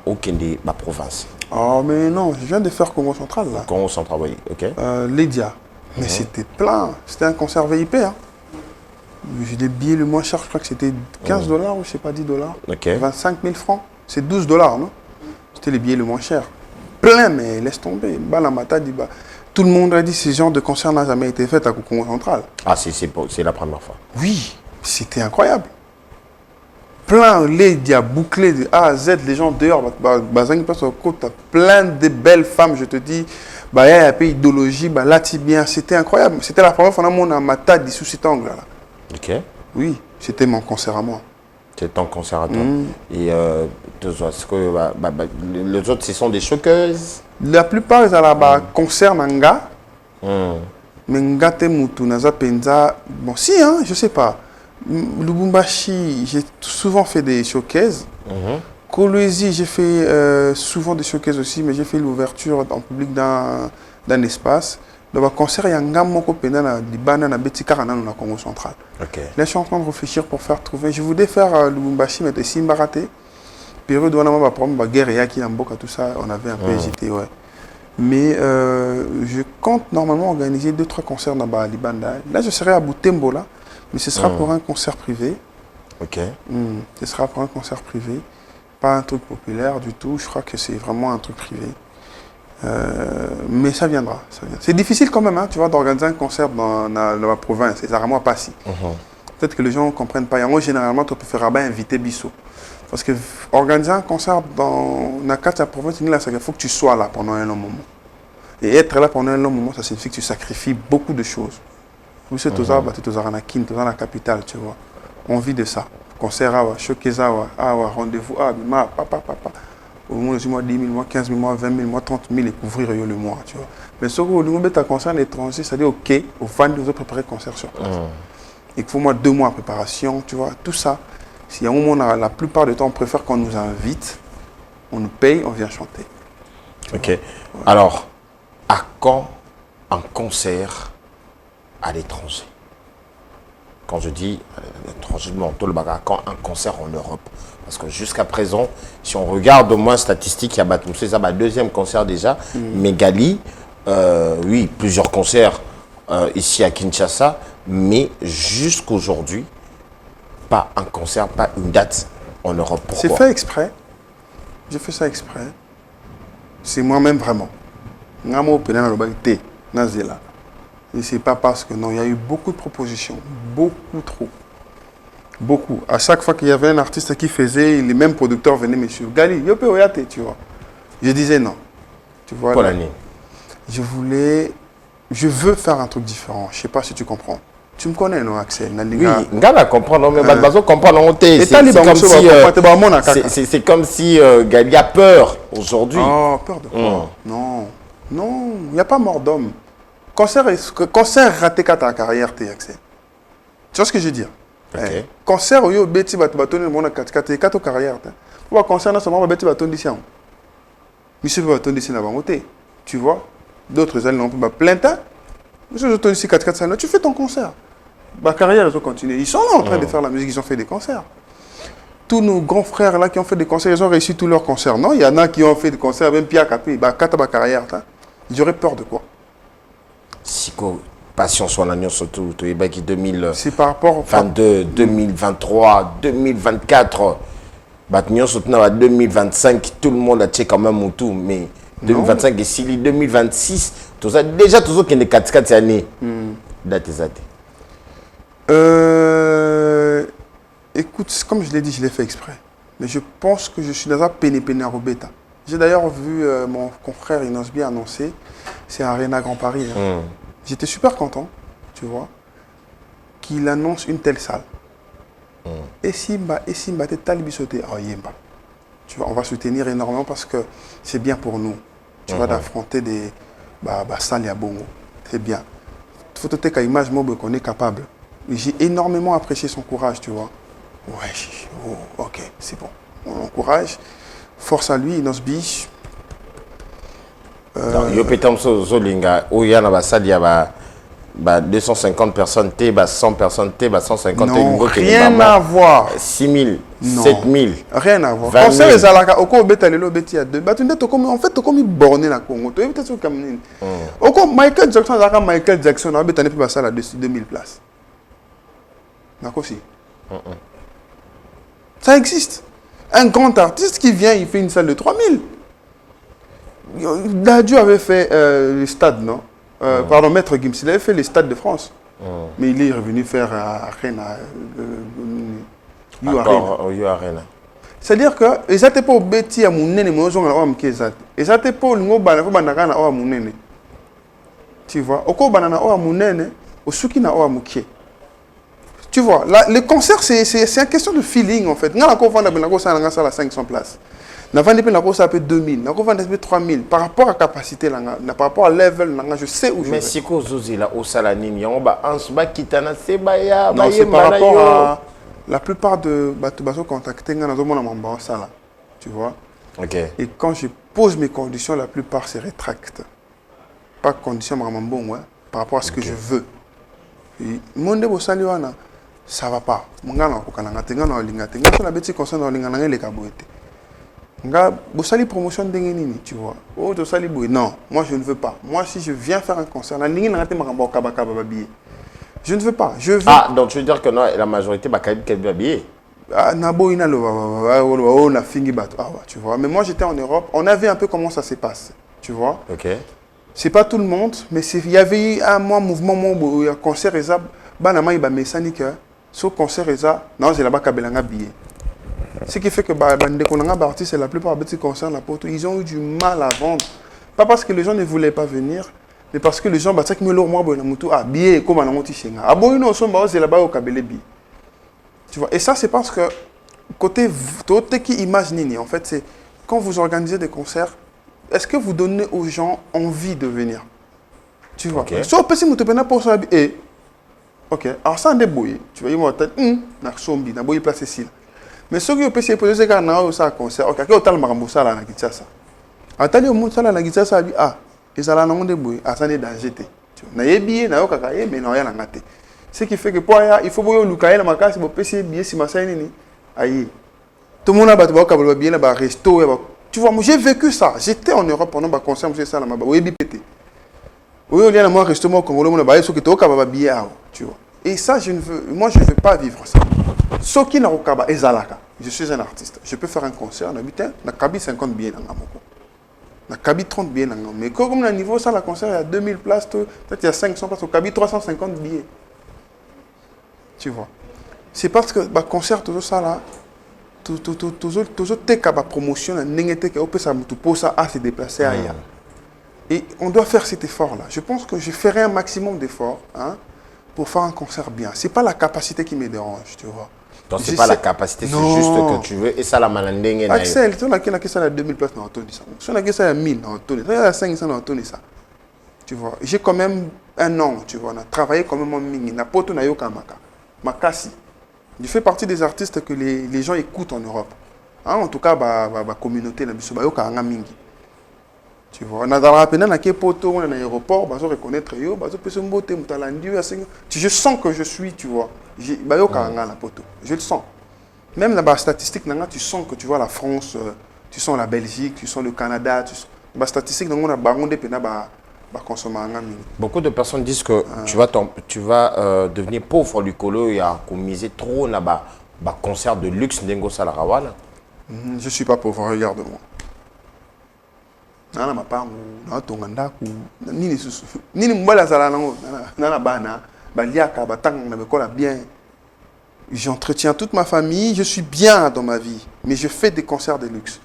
aucune des provinces.
Oh, mais non, je viens de faire Congo Central là.
Congo Central, oui, ok.
Lydia. Mais c'était plein. C'était un concert VIP. Hein. J'ai des billets le moins cher, je crois que c'était 15 dollars ou je sais pas, 10 dollars.
Ok.
25 000 francs. C'est 12 dollars, non? C'était les billets le moins cher. Plein, mais laisse tomber. Balamata dit bah. Tout le monde a dit que ce genre de concert n'a jamais été fait à Congo Central.
Ah, c'est la première fois.
Oui, c'était incroyable. Plein, les a bouclés de A à Z, les gens dehors, plein de belles femmes, je te dis, il y a un peu d'idéologie, là, bien, c'était incroyable. C'était la première fois que on a ma tête sous cet angle-là.
Ok.
Oui, c'était mon concert à moi.
C'est ton concert à toi. Et les autres, ce sont des choqueuses?
La plupart, ils ont un concert nanga. Mais nga te mutu naza penza. Bon, si, hein, je sais pas. Lubumbashi, j'ai souvent fait des showcases. Kolwezi, j'ai fait souvent des showcases aussi, mais j'ai fait l'ouverture en public d'un espace. Dans le concert, il y a un gars qui a Libana na Betikara dans le Congo central.
Ok.
Là, je suis en train de réfléchir pour faire trouver. Je voulais faire Lubumbashi, mais c'est Mbarate. Période où on avait un problème de guerre, qui tout ça, on avait un peu hésité, ouais. Mais je compte normalement organiser 2-3 concerts dans Libanda. Là, je serai à Butembo, là, mais ce sera pour un concert privé. Ok. Ce sera pour un concert privé. Pas un truc populaire du tout. Je crois que c'est vraiment un truc privé. Mais ça viendra. C'est difficile quand même, hein, tu vois, d'organiser un concert dans la province. C'est rarement pas si. Peut-être que les gens ne comprennent pas. Et moi, généralement, tu peux faire inviter Bissot. Parce que organiser un concert dans la province, il faut que tu sois là pendant un long moment. Et être là pendant un long moment, ça signifie que tu sacrifies beaucoup de choses. Vous savez, tu es dans la capitale, tu vois. On vit de ça. Concert, showcase, rendez-vous, papa. Au moins, 10 000, 15 000, 20 000, 30 000 et couvrir le mois, tu vois. Mais ce que vous avez un concert à l'étranger, c'est-à-dire, ok, au fan, vous avez préparé le concert sur place. Il faut moi 2 mois de préparation, tu vois, tout ça. Si à un moment, la plupart du temps, on préfère qu'on nous invite, on nous paye, on vient chanter.
Ok. Ouais. Alors, à quand un concert à l'étranger? Quand je dis à l'étranger, à quand un concert en Europe? Parce que jusqu'à présent, si on regarde au moins statistique, il y a c'est ça, deuxième concert déjà. Mais Gali, oui, plusieurs concerts ici à Kinshasa, mais jusqu'aujourd'hui, pas un concert, pas une date en Europe.
C'est fait exprès. J'ai fait ça exprès. C'est moi-même vraiment. Et c'est pas parce que non, il y a eu beaucoup de propositions, beaucoup trop. Beaucoup. À chaque fois qu'il y avait un artiste qui faisait, les mêmes producteurs venaient me suivre. Gali, tu vois. Je disais non. Tu vois.
Pour l'année.
Je veux faire un truc différent. Je sais pas si tu comprends. Tu me connais, non, Axel?
Oui, Ngala comprend, mais Bazo comprend non. C'est comme si Gali a peur aujourd'hui.
Oh, peur de quoi? Non, non, il n'y a pas mort d'homme. Concert raté ta carrière, Axel. Tu vois ce que je veux dire?
Okay.
Concert où il y a Betty Baton le monde a 4 carrières. Pour concert dans ce moment Betty Baton d'ici. Monsieur Baton d'ici là tu vois, d'autres ailes n'ont pas plein temps. Monsieur Baton d'ici 4 tu fais ton concert. Ma carrière ils ont continué. Ils sont là en train de faire la musique, ils ont fait des concerts. Tous nos grands frères là qui ont fait des concerts, ils ont réussi tous leurs concerts. Non, il y en a qui ont fait des concerts même Pierre Capé, carrière. J'aurais peur de quoi?
Siko, patience on a surtout tu es qui 2022
c'est par rapport
2023 2024 bah surtout na 2025 tout le monde a check quand même tout mais 2025 et si 2026 tout ça déjà tout ça qui est 4 années date exacte.
Écoute, comme je l'ai dit, je l'ai fait exprès. Mais je pense que je suis dans un péné à Robeta. J'ai d'ailleurs vu mon confrère Inosbi annoncer, c'est Arena Grand Paris. Hein. J'étais super content, tu vois, qu'il annonce une telle salle. Et Simba, t'es talibisoté, oh yemba. Tu vois, on va soutenir énormément parce que c'est bien pour nous. Tu vois, d'affronter des salles à Bongo. C'est bien. Faut te dire image moi qu'on est capable. J'ai énormément apprécié son courage, tu vois. Ouais, ok, c'est bon. On l'encourage. Force à lui, Inosbi.
Yo petam zolinga o yana ba sali ya ba 250 personnes t 100 personnes t 150
non, rien à voir.
6000 7000
rien à voir. Concert les alaka oko beta lelo beti ya deux batunde to comme en fait to comme borné na Congo to peut-être comme nini oko Michael Jackson alaka Michael Jackson na beta ne peut pas ça la 2000 places nako si ça existe. Un grand artiste qui vient il fait une salle de 3000. Dadju avait fait le stade, non pardon, Maître Gims, il avait fait le stade de France. Mais il est revenu faire Arena.
Arena.
C'est-à-dire que, ils n'étaient pas au bêtis à mon nez, mais ils ont ils n'étaient pas au banana à mon nez. Tu vois, au banana à mon nez, au souki na à mon pied. Tu vois, le concert, c'est une question de feeling en fait. Nous avons fait 500 places. Nous avons fait 2000, nous avons fait 3000. Par rapport à la capacité, par rapport à level, je sais où je vais.
Mais si vous avez au Salanine, on va c'est
par rapport à la plupart de les contactés, nous avons ça. Tu vois.
Ok.
Et quand je pose mes conditions, la plupart se rétractent. Pas conditions, par rapport à ce que je veux. Et mon débo saliwana. Ça va pas. Mungana kokananga tenga na olinga tenga so na beti concert na olinga na le kaboete. Nga bosali promotion ndenge nini, tu vois. Oh to sali boy. Non, moi je ne veux pas. Moi si je viens faire un concert na lingi na ngate makamba kabaka babié. Je ne veux pas. Je veux.
Ah, donc tu veux dire que non, la majorité ba kabi quel babié.
Ah na boy na lo na fingi bato. Ah ouais, tu vois. Mais moi j'étais en Europe, on avait un peu comment ça se passe, tu vois.
OK.
C'est pas tout le monde, mais il y avait eu un mouvement un concert ezab bana mai ba mesani que ce concert non c'est là-bas kabelanga billet. Ce qui fait que la plupart des petits concerts ils ont eu du mal à vendre. Pas parce que les gens ne voulaient pas venir, mais parce que les gens billet comme on c'est là-bas au kabele billet. Tu vois, et ça c'est parce que côté qui imagine en fait c'est quand vous organisez des concerts, est-ce que vous donnez aux gens envie de venir? Tu vois. Okay. Ok, alors ça, on est bouillé. Tu vois, ils vont dire, na sombi, na bouillé place ici. Mais ceux qui ont passé pour ces gars, na ça concert. Ok, quel tal marambo ça là na Kinshasa. Attendez au monde ça là na Kinshasa, ah, ils allaient na on bouillé, ah ça n'est danger. Tu vois, na yebié, na yoka kaye, mais na rien na ngate. Ce qui fait que pour il faut bouillé lukaye na makasi pour passer billet si ma saine ni. Aïe. Tout le monde a battu ba kabalo bien na ba resto. Tu vois, moi j'ai vécu ça. J'étais en Europe pendant ba concert, monsieur ça là ma ba yebi pété. Oui, on y a moi restaurant congolais, on a baillé ceux qui toquent à billet, tu vois. Et ça, je ne veux pas vivre ça. Ce qui n'a pas ezalaka. Je suis un artiste. Je peux faire un concert, on habite, on a kabi 50 billets dans Namoko. On a kabi 30 billets dans Namoko. Mais comme on a niveau ça, la concert, il y a 2000 places, peut-être il y a 500 places, on kabi 350 billets. Tu vois. C'est parce que le concert, tout ça là, tout ça, promotion, on peut se déplacer ailleurs. Et on doit faire cet effort-là. Je pense que je ferai un maximum d'efforts pour faire un concert bien. Ce n'est pas la capacité qui me dérange, tu vois.
Donc, ce n'est pas la capacité, c'est juste que tu veux. Et ça, la malandingue.
Axel, si on a 2000 places dans Anthony, si on a 1000 dans Anthony, si on a 500 dans Anthony, ça. Tu vois, j'ai quand même un an, tu vois. On a travaillé quand même en mingi. Na poto na yoka maka. Makasi. Je fais partie des artistes que les gens écoutent en Europe. En tout cas, la communauté, la yoka anga mingi. Tu vois, on a dans la peine, on a poto, on a un aéroport, on va reconnaître yo, je sens que je suis, tu vois, je le sens. Même dans la statistique, tu sens que tu vois la France, tu sens la Belgique, tu sens le Canada, tu sens la statistique, on a bah, consommer un ami.
Beaucoup de personnes disent que tu vas devenir pauvre Lucolo et à miser trop na ba concert de luxe Nengo Salarawana.
Je ne suis pas pauvre, regarde-moi. Nana mapangu, na tonganda ku, nini mbala zala nango, nana bana, baliaka, batang na bekola bien. J'entretiens toute ma famille, je suis bien dans ma vie, mais je fais des concerts de luxe.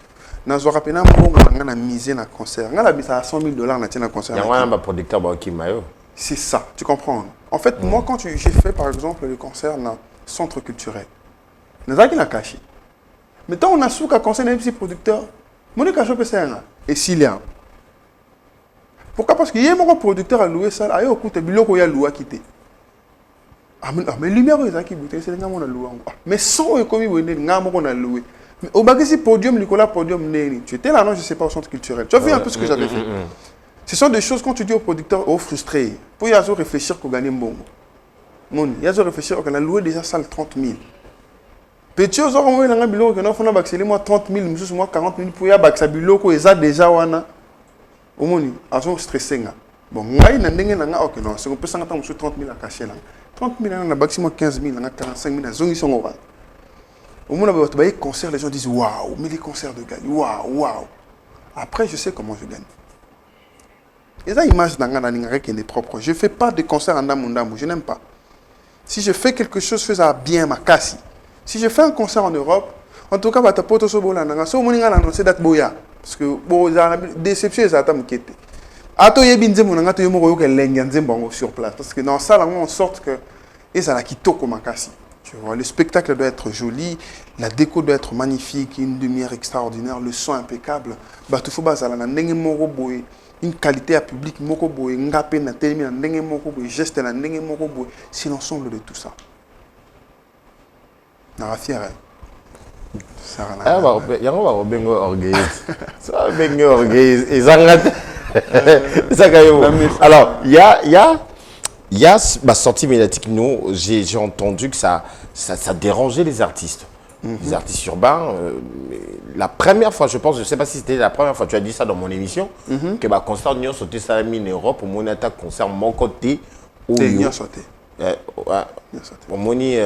Nazo rapena mbongo ngana misé na concert. Ngala bisa à $100,000 na tiena concert.
Y'a un producteur ba Kimayo.
C'est ça, tu comprends. En fait, moi quand j'ai fait par exemple le concert dans centre culturel, nazaki na caché. Mais tant on a sous qu'à concert un petit producteur, mon caché peut ça. Et s'il y a. Pourquoi? Parce qu'il y a un producteur à louer ça, il y a un coût de biloko ya loué quitter. Ah mais lumière ils qui bouteille c'est nga mon loué. Mais son est comme il nga mon a loué. Mais au bagage podium Nicolas podium neni. Tu étais là non, je sais pas au centre culturel. Tu as vu un peu ce que j'avais fait. Ce sont des choses quand tu dis au producteur oh frustré, pour y avoir réfléchir qu'on gagne bon. Mon, y a réfléchir qu'on a loué déjà salle 30 000. Petit aux hommes, on a biloko que non faut na moi 30 000, moi 40 000 pour y avoir ça biloko eza déjà wana. Au moins, ils sont stressés. Bon, ngai na ndenge na nga ok non, c'est on peut 50 ans 30 000 à cacher là. 30 000 na maximum 15 000, na 45 000 na zongi sont au au moins on va concert, les gens disent waouh, mais les concerts de gagne, waouh. Après je sais comment je gagne. Et ça image dans nga na qui est propre. Je fais pas de concert en ndambo, je n'aime pas. Si je fais quelque chose, fais ça bien ma casse. Si je fais un concert en Europe, en tout cas, bah, ta pote au bola nanga, so moninga annoncé date boya, parce que bon, la déception est à ta mukete. Ato yebinze monanga to yemo que lenganze bango sur place, parce que dans ça là, on sorte que et ça la kitoko makasi. Tu vois, le spectacle doit être joli, la déco doit être magnifique, une lumière extraordinaire, le son impeccable. Bah tout faut baza la ndenge moko boy, une qualité à public moko boy, ngapé na telemi na ndenge moko boy, geste na ndenge moko boy, c'est l'ensemble de tout ça. Na fier.
Ah bah il y a un bengo orgueil. Ça bengo orgueil et zanga. Ça alors il y a ma sortie médiatique nous j'ai entendu que ça dérangeait les artistes. Les artistes urbains, la première fois, je pense, je ne sais pas si c'était la première fois, tu as dit ça dans mon émission, que ma concert Nyon sauté ça a mis en Europe pour mon attaque concert mon côté.
Nyon sauté.
Au moni.
Il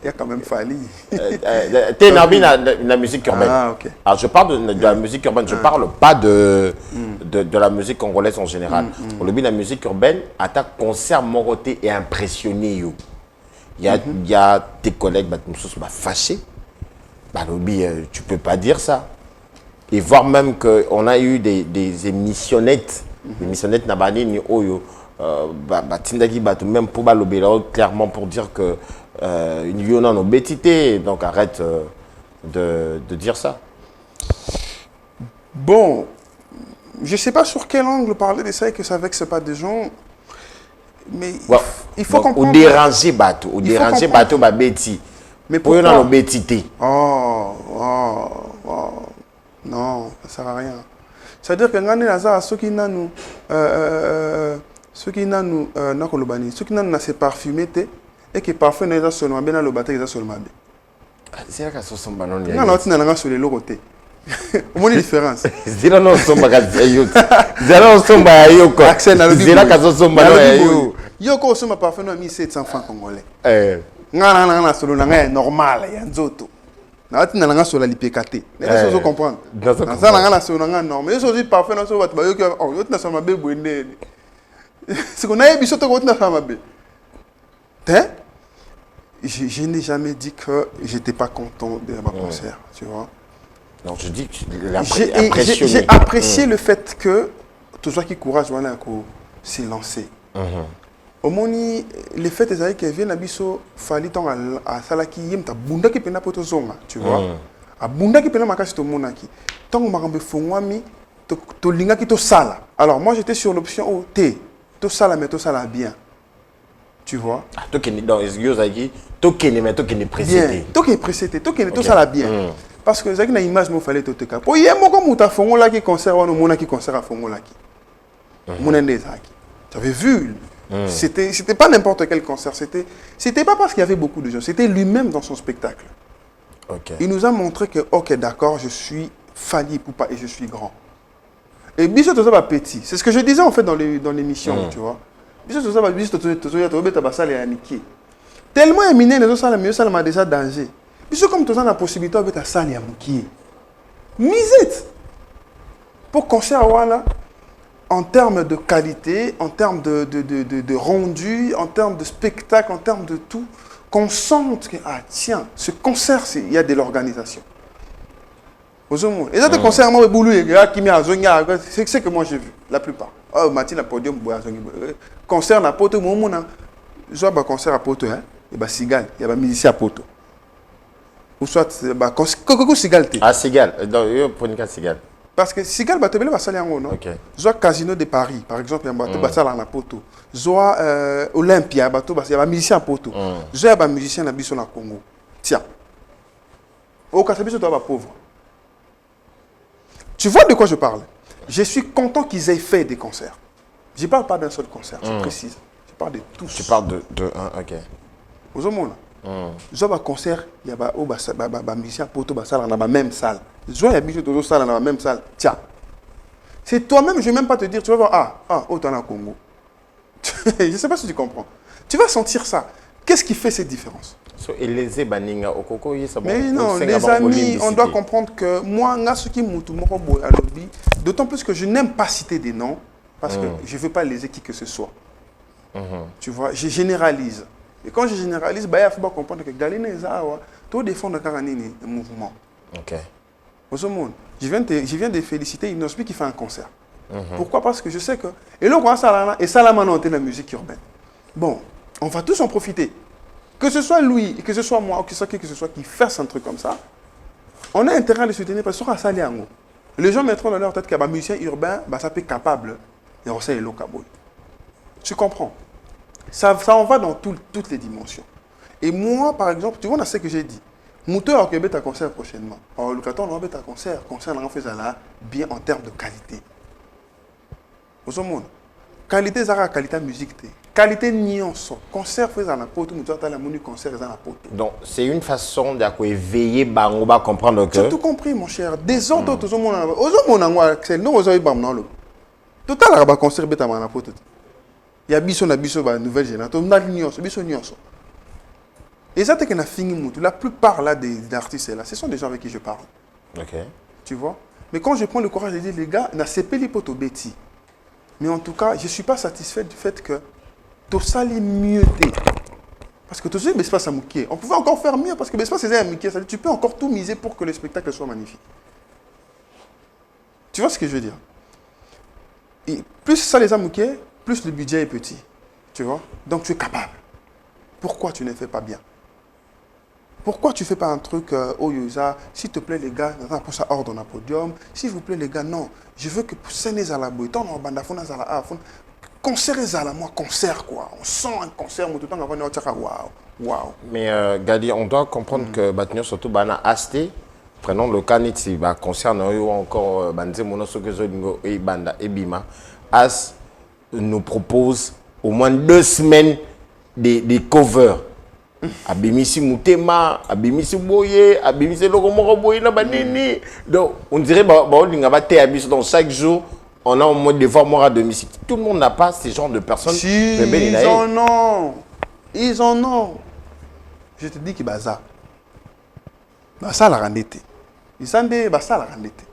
y a quand même fallu.
Tu es la musique urbaine.
Ah, ok.
Alors, je parle de la musique urbaine, je ne parle pas de la musique congolaise en général. Au début, la musique urbaine, attaque concert Moroté et impressionné. Il y a tes collègues qui sont fâchés. Tu ne peux pas dire ça. Et voir même qu'on a eu des émissionnettes. Des émissionnettes Nabani ni Oyo. Même pour clairement pour dire que une violence nos bêtités, donc arrête de dire ça.
Bon, je ne sais pas sur quel angle parler de ça et que ça vexe pas des gens, mais il faut comprendre.
Ou déranger bateau, bah bêti.
Mais pourquoi
nos bêtités?
Non, ça sert à rien. C'est-à-dire que ngane naza ceux qui n'ont ceux qui n'ont c'est parfumé et que parfum n'est seulement bien le bâtiment seulement bien.
C'est là que ça sont bananes.
Non, non, sur les logotés. Au moins différence.
C'est là non somba kazayo. C'est là on somba yo quoi. C'est là que ça sont bananes yo.
Yo ko somba parfum no 1700 francs congolais. Ngana solo na normal ya nzoto. Na tina nga solo lipekate. Les choses comprendre. Dans ça ngana solo nga normal. Yo so parfum no so bat ba yo ki oh yo tina sama be boende. C'est qu'on a biso to ko tina sama be. Je n'ai jamais dit que j'étais pas content de ma concert, tu vois.
Non, je dis que
j'ai apprécié le fait que tout ça qui courage voilà s'est lancé. Au moni les fêtes des qui viennent à biso fali ton à salaki yem ta bunda ki pena poto zonga, tu vois. A bunda ki pena makasi to monaki. Tant makambe fongwami to linga ki to sala. Alors moi j'étais sur l'option oh to sala mais to sala bien. Tu vois?
Dans les yeux, Tokene mais Tokene précédé.
Tokene précédé, Tokene tout ça là bien. Parce que ça qui na image mo fallait tout cas. Pour yemo comme muta fongo là qui concert on mona qui concert à fongo là qui. Monende zaki. Tu avais vu? C'était pas n'importe quel concert, c'était pas parce qu'il y avait beaucoup de gens, c'était lui-même dans son spectacle. Il nous a montré que OK d'accord, je suis Fally Ipupa et je suis grand. Et biso tout ça va petit. C'est ce que je disais en fait dans l'émission, tu vois. Biso tout ça va biso tout ça va basale et Niki. Tellement éminé les autres mieux ça m'a déjà danger. Biso comme tout ça la possibilité de ta salle et Niki. Misette. Pour concert voilà en termes de qualité, en termes de rendu, en termes de spectacle, en termes de tout, qu'on sente que ah tiens, ce concert il y a de l'organisation. Et ça, des concerts, moi, c'est ce que moi j'ai vu, la plupart. Oh, Martin, le podium, concert à Poto, mon monde, je vois un concert à Poto, il y a Sigal, il y a un musicien à Poto. Ou soit, Coco Sigal.
Ah, Sigal, pour une Sigal.
Parce que Sigal, tu peux aller à non? Je vois Casino de Paris, par exemple, il y a un Poto. Je vois Olympia, il y a un musicien à Poto. Je vois un musicien à Bisson à Congo. Tiens, au Kasabiso, tu vas pauvre. Tu vois de quoi je parle? Je suis content qu'ils aient fait des concerts. Je ne parle pas d'un seul concert, je précise. Je parle de tous.
Tu parles de un, ok.
Vous avez je vois un concert, il y a un musicien Poto dans la même salle. Je vois un musicien dans la même salle. Tiens, c'est toi-même, je ne vais même pas te dire, tu vas voir, autant au Congo. Je ne sais pas si tu comprends. Tu vas sentir ça. Qu'est-ce qui fait cette différence?
Mais
non, les amis, on doit comprendre que moi, d'autant plus que je n'aime pas citer des noms, parce que je ne veux pas léser qui que ce soit. Tu vois, je généralise. Et quand je généralise, il faut comprendre que Galine et Zawa, tout défendre le mouvement.
Ok.
Je viens de féliciter Inospi qui fait un concert. Pourquoi? Parce que je sais que... Et là, et ça, là, la musique urbaine. Bon, on va tous en profiter. Que ce soit lui, que ce soit moi, ou que ce soit qui que ce soit qui fasse un truc comme ça, on a intérêt à le soutenir parce que ça sera ça. Les gens mettront dans leur tête qu'un musicien urbain, ça peut être capable. Et on sait le Kaboul. Tu comprends? Ça en va dans toutes les dimensions. Et moi, par exemple, tu vois, on a ce que j'ai dit. Mouteur a un concert prochainement. Alors, le carton, on va un concert. Concert, on fait ça bien en termes de qualité. Au monde. Qualité, ça qualité musique. Qualité nuance. Concert fait dans la pote, nous avons la monu concert dans la pote.
Donc c'est une façon d'éveiller Bangoba comprendre que.
Tu as tout compris mon cher. Des autres tout le monde c'est nous aux yeux bam non. Total la concert beta dans la pote. Il y a biso na biso ba nouvelle génération. On a nuance, biso nuance. Et ça c'est qu'on a fini moutou. La plupart là des artistes là, ce sont des gens avec qui je parle.
OK.
Tu vois? Mais quand je prends le courage de dire les gars, na CP les potes bêtis. Mais en tout cas, je suis pas satisfait du fait que tout ça est mieux. Parce que tout ça, c'est pas ça mouquet. On pouvait encore faire mieux parce que c'est pas c'est un mouquet. Tu peux encore tout miser pour que le spectacle soit magnifique. Tu vois ce que je veux dire? Et plus ça les a mouqués, plus le budget est petit. Tu vois? Donc tu es capable. Pourquoi tu ne fais pas bien? Pourquoi tu ne fais pas un truc au Yosa? S'il te plaît, les gars, on pour ça ordre dans le podium. S'il vous plaît, les gars, non. Je veux que Séné à la boue, tant en bandafona à la concert à la moi concert quoi. On sent un concert tout le temps avant de waouh.
Mais Gadi, on doit comprendre que Batnio surtout bana asté. Prenons le cas niti ba concert ou encore banze monosokezo lingo et banda et bima. As nous propose au moins 2 semaines des covers. Abimisi Mutema, Abimisi Boye, Abimisi Logomoro Boye na banini. Donc on dirait bah linga ba té abis donc chaque jour on a au moins des fois moi à domicile. Tout le monde n'a pas ce genre de personnes.
Si, ils en ont. Ils en ont. Je te dis que ça. Ça la rendette. Ils sont des ça la rendette.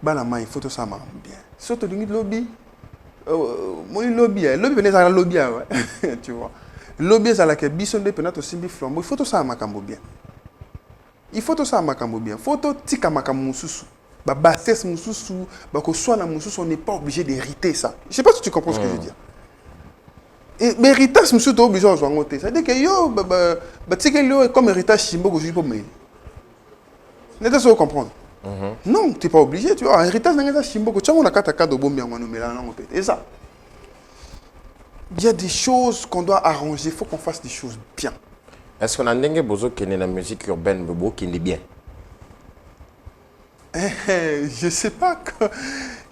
Banama il faut tout ça bien. Surtout le lobby. Moi lobby venait à la lobby tu vois. Lobby ça la que bisonde penato simbi flambo. Il faut tout ça makambo bien. Il faut tout ça makambo bien. Faut tout tika makambo mususu. Bassesse mususu, ko soit na mususu, on n'est pas obligé d'hériter ça. Je sais pas si tu comprends ce que je veux dire. Et l'héritage mususu to obligé de ngote. Ça dit que yo tika comme héritage chimbo ko juste pour me. N'est-ce pas comprendre? Non, tu n'es pas obligé, tu vois. Un héritage n'a chimbo ko tu on a kata do bombi ngano melana ngopé. Et ça. Il y a des choses qu'on doit arranger, il faut qu'on fasse des choses bien.
Est-ce qu'on a un besoin qui est la musique urbaine qui est bien?
Je sais pas.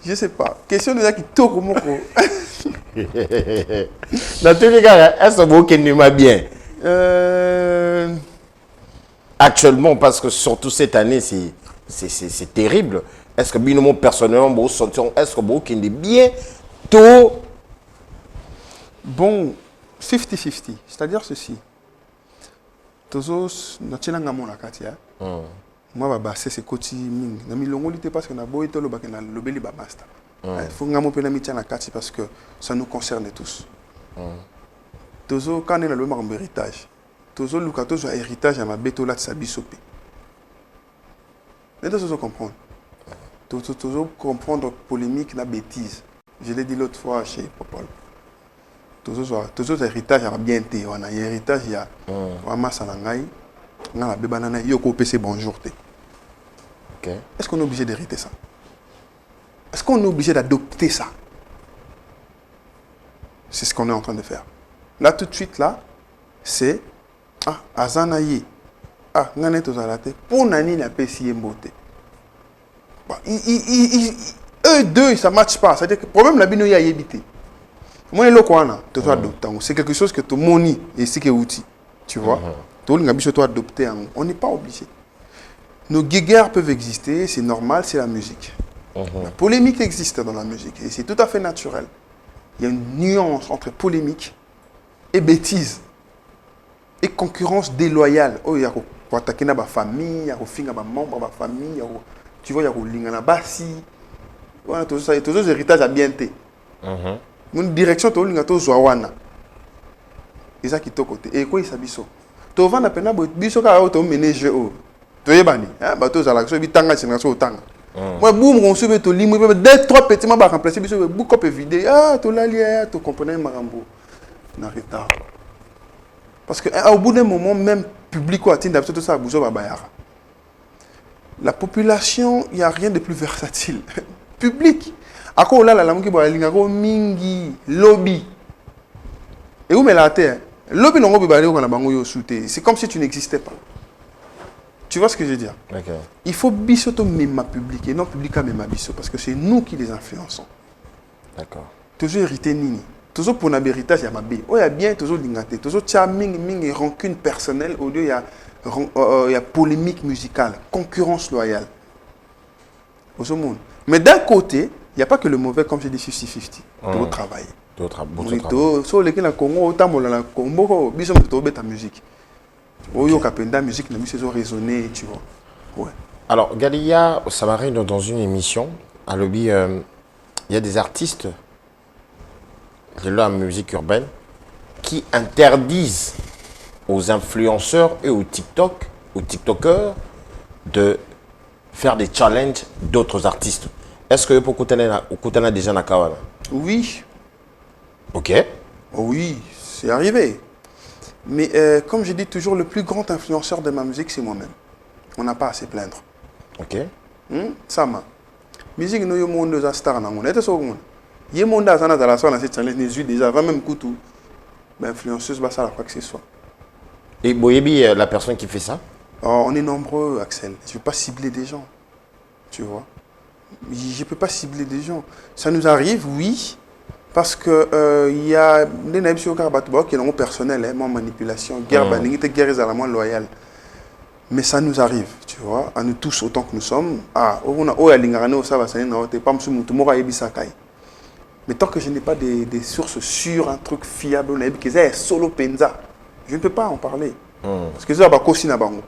Je sais pas. Question de là qui tourne mon co.
Dans tous les cas, est-ce que vous qui est bien? Actuellement, parce que surtout cette année, c'est c'est terrible. Est-ce que binomo personnellement, vous sentez, est-ce que vous qui est bien tôt?
Bon, 50-50, c'est-à-dire ceci. Tous notre langue la katia. Moi bah c'est côté ming. Na mi longolité parce que na boy to lo ba na lobeli ba basta. Il faut ngamo pe na mi tia na kati parce que ça nous concerne tous. Tozo quand on a le même héritage. Tozo luka tozo héritage à ma betola de sabisope. Mais tozo comprendre. Tozo comprendre polémique na bêtise. Je l'ai dit l'autre fois chez Popol. Tozo héritage à bien té on a héritage ya wa masa na ngai na beba na yoko PC bonjour té.
Okay.
Est-ce qu'on est obligé d'hériter ça? Est-ce qu'on est obligé d'adopter ça? C'est ce qu'on est en train de faire. Là, tout de suite, là, c'est Azanaye. Ngane tozalate. Pour Nani, la PCM beauté. Eux deux, ça ne matche pas. C'est-à-dire que le problème, la bino y a évité. Moi, c'est quelque chose que tout le monde est ici qui est outil. Tu vois? Tout le monde a adopté. On n'est pas obligé. Nos guéguerres peuvent exister, c'est normal, c'est la musique. La polémique existe dans la musique et c'est tout à fait naturel. Il y a une nuance entre polémique et bêtise et concurrence déloyale. Oh, il y a attaquer ma famille, il y a finir ma membre de ma famille, tu vois, il y a lingana basi. Voilà, tout ça, tous les héritages à bien été. Une direction, tu as lingato zoawana. Et ça qui est au côté. Et quoi il s'habille? Tu vas na pena biso ka auto ménager au. Tu es banni. Bah tous à l'action, bitanga c'est ngaso tanga. Moi boum on se met au lit, moi deux trois petits ma ba remplacer biso beaucoup peu vidé. Tu la lia, tu comprenais marambo. Na retard. Parce que au bout d'un moment même public ou atteint tout ça bouzo ba bayara. La population, il y a rien de plus versatile. Public. Ako la la mungi ba lingako mingi lobby. Et où me la terre? Lobby non go ba na bango yo souté. C'est comme si tu n'existais pas. Tu vois ce que je veux dire?
Okay.
Il faut bisoto même public et non public à même biso parce que c'est nous qui les influençons.
D'accord.
Toujours hérité nini. Toujours pour un héritage il y a ma bé. Oh il y a bien toujours lingaté. Toujours tia ming et rancune personnelle au lieu il y a polémique musicale, concurrence loyale. Au monde. Mais d'un côté, il n'y a pas que le mauvais comme j'ai dit 50-50. Tout travail.
Tout travail.
Sur les Congo, autant la Congo, biso me tobe ta musique. Oyo kapenda musique na musique raisonner, tu vois. Ouais.
Alors Galia Samarin dans une émission à lobby il y a des artistes de la musique urbaine qui interdisent aux influenceurs et aux TikTokers de faire des challenges d'autres artistes. Est-ce que pour Koutana déjà na kawana?
Oui.
OK.
Oui, c'est arrivé. Mais comme je dis toujours, le plus grand influenceur de ma musique, c'est moi-même. On n'a pas à se plaindre.
OK.
Ça m'a. Musique, nous, monde de star, on est sur le monde. Il y a monde dans la soirée, dans cette challenge, déjà, avant même Koutou. Mais influenceuse, ça, quoi que ce soit.
Et Boyebi, la personne qui fait ça?
On est nombreux, Axel. Je ne veux pas cibler des gens. Tu vois? Je ne peux pas cibler des gens. Ça nous arrive, oui. Parce que il y a des naïfs qui sont personnels, mon manipulation, guerre, guerre est moins loyale. Mais ça nous arrive, tu vois, à nous tous autant que nous sommes. Mais tant que je n'ai pas des sources sûres, un truc fiable, solo penza, je ne peux pas en parler. Parce que ça va causer na bango.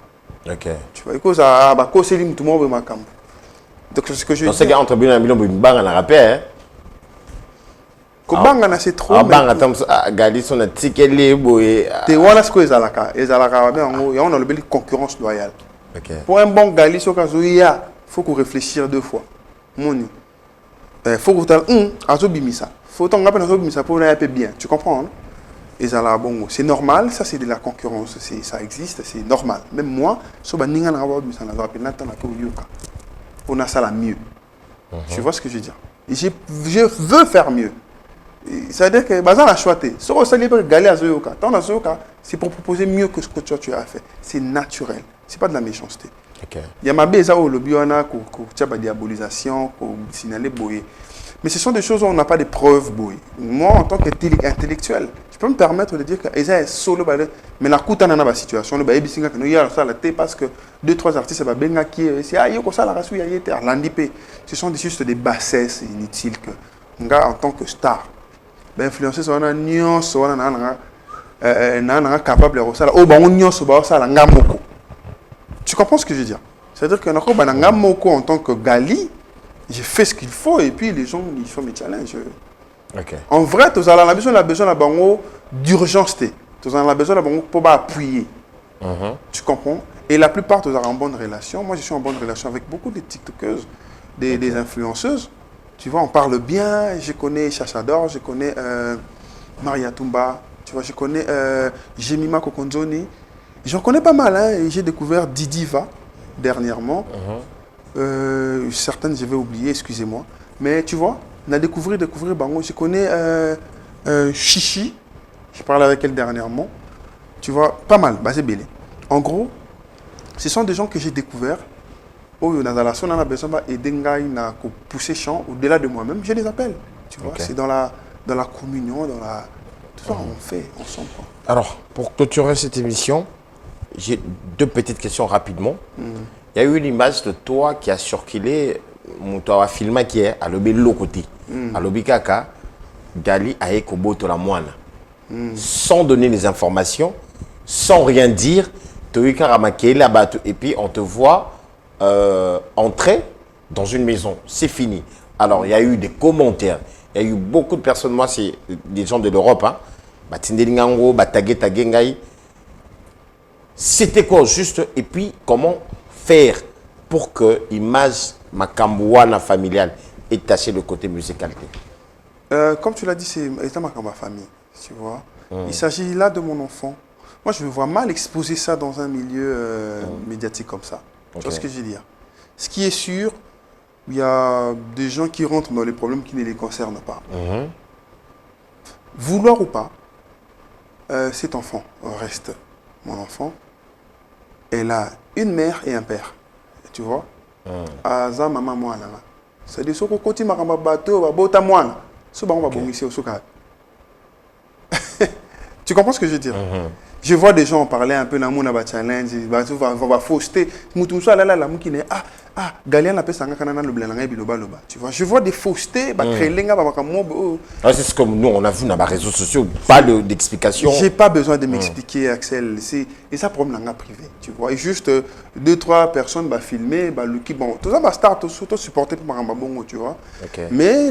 OK.
Tu vois, ça va causer tout le monde ma camp. Donc c'est ce que je dis.
On sait qu'entre bien million bang na rappel.
Kobanga c'est trop.
Banga tam gali son tikeli boye.
Te wana ce que ezalaka bien en on a le concurrence loyale.
OK.
Pour un bon gali so kazuya, faut qu'on réfléchisse deux fois. Moni. Faut que tu azobimisa. Faut ton rappel azobimisa pour un peu bien. Tu comprends hein? Ezala bongo, c'est normal, ça c'est de la concurrence, ça existe, c'est normal. Même moi, so ba ninga na azobimisa na rappel nata na ko yoka. On a ça la mieux. Tu vois ce que je veux dire? Et je veux faire mieux. C'est-à-dire que Bazan a choisi. Ce qu'on s'est galé à Zoyoka. C'est pour proposer mieux que ce que tu as fait. C'est naturel. Ce n'est pas de la méchanceté. Il y a ma bêta au lobby, on a une diabolisation, pour signaler boyer. Mais ce sont des choses où on n'a pas de preuves, boy. Moi, en tant qu'intellectuel, je peux me permettre de dire que Eza solo, mais la coûte dans la situation, le baby singa que nous y a ça la tête parce que 2-3 artistes va benga qui c'est ah yoko ça la race y a été landipé. Ce sont juste des bassesses inutiles que nga en tant que star, ben influencer on a nion so on a capable de ça. Oh bah on nion so ba ça la ngamoko. Tu comprends ce que je veux dire? C'est-à-dire que nako ba ngamoko en tant que Gali, j'ai fait ce qu'il faut et puis les gens ils font mes challenges.
Ok.
En vrai, tu as besoin d'urgence. Tu as besoin pour appuyer. Tu comprends? Et la plupart, tu as en bonne relation. Moi, je suis en bonne relation avec beaucoup de TikTokeuses, des influenceuses. Tu vois, on parle bien. Je connais Chachador, je connais Maria Tumba. Tu vois, je connais Jemima Kokonzoni. J'en connais pas mal. Hein, j'ai découvert Didiva dernièrement. Certaines, je vais oublier, excusez-moi. Mais tu vois, on a découvert Bango. Je connais Chichi. Je parlais avec elle dernièrement. Tu vois, pas mal, basé belé. En gros, ce sont des gens que j'ai découverts. Oh, on a la son, on a besoin d'aider à pousser champ au-delà de moi-même. Je les appelle. Tu vois, c'est dans la communion, dans la. Tout ça, on fait ensemble. Quoi.
Alors, pour clôturer cette émission, j'ai 2 petites questions rapidement. Il y a eu une image de toi qui a circulé. Moto a filmé qui est à l'obé côté à l'obé kaka Gali a ekoboto la moine sans donner les informations, sans rien dire, là-bas et puis on te voit entrer dans une maison, c'est fini. Alors il y a eu des commentaires, il y a eu beaucoup de personnes, moi c'est des gens de l'Europe, hein, c'était quoi juste et puis comment faire pour que l'image Makambouana familiale est tachée le côté musical.
Comme tu l'as dit, c'est ma famille, tu vois. Il s'agit là de mon enfant. Moi, je me vois mal exposer ça dans un milieu médiatique comme ça. Tu vois ce que je veux dire? Ce qui est sûr, il y a des gens qui rentrent dans les problèmes qui ne les concernent pas. Vouloir ou pas, cet enfant reste mon enfant. Elle a une mère et un père, tu vois. Aza maman moi là. C'est des soko koti makamba bateau ba bota moi. So ba on va bongisser au soka. Tu comprends ce que je veux dire? Je vois des gens parler un peu dans mon challenge, va fausseter. Mutumso là la mukine Galian appelle ça ngana le blananga biloba loba. Tu vois, je vois des faussetés ba crélenga ba makambo.
C'est ce que nous on a vu dans les réseaux sociaux, pas d'explication.
J'ai pas besoin de m'expliquer Axel, et ça problème dans privé, tu vois. Et juste 2-3 personnes va filmer, bah le qui bon, tout ça va start surtout supporter pour Maramba Bongo, tu vois. Mais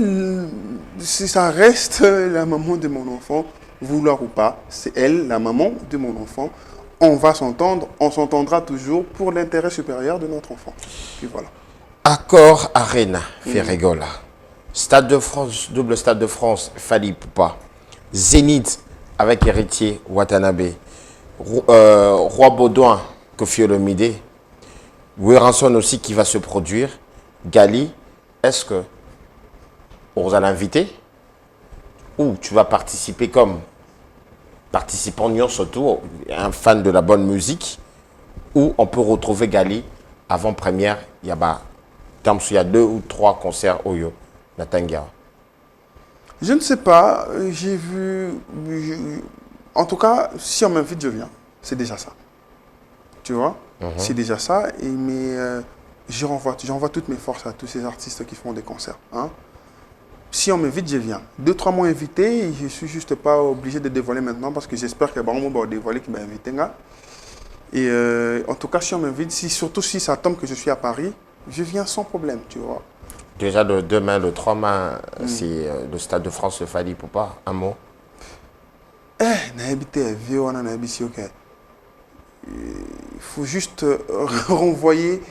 si ça reste la maman de mon enfant, vouloir ou pas, c'est elle la maman de mon enfant. On va s'entendre, on s'entendra toujours pour l'intérêt supérieur de notre enfant. Puis voilà.
Accor Arena, Ferregola. Stade de France, double Stade de France, Fali Poupa. Zénith avec Héritier Watanabe. Roi Baudouin, Kofi Olomide. Wiranson aussi qui va se produire. Gali, est-ce que on va l'inviter ou tu vas participer comme participant surtout, un fan de la bonne musique, où on peut retrouver Gali avant-première, il y a 2 ou 3 concerts au Yo, Natangia.
Je ne sais pas, j'ai vu, en tout cas, si on m'invite, je viens, c'est déjà ça. Tu vois, c'est déjà ça, mais j'envoie toutes mes forces à tous ces artistes qui font des concerts. Hein. Si on m'invite, je viens. 2-3 mois invités, je ne suis juste pas obligé de dévoiler maintenant parce que j'espère qu'il y a beaucoup de dévoiler qui m'a invité. Et en tout cas, si on m'invite, surtout si ça tombe que je suis à Paris, je viens sans problème, tu vois.
Déjà, demain, le 3 mai, c'est le Stade de France, le Fali Poupa. Un mot.
Il faut juste renvoyer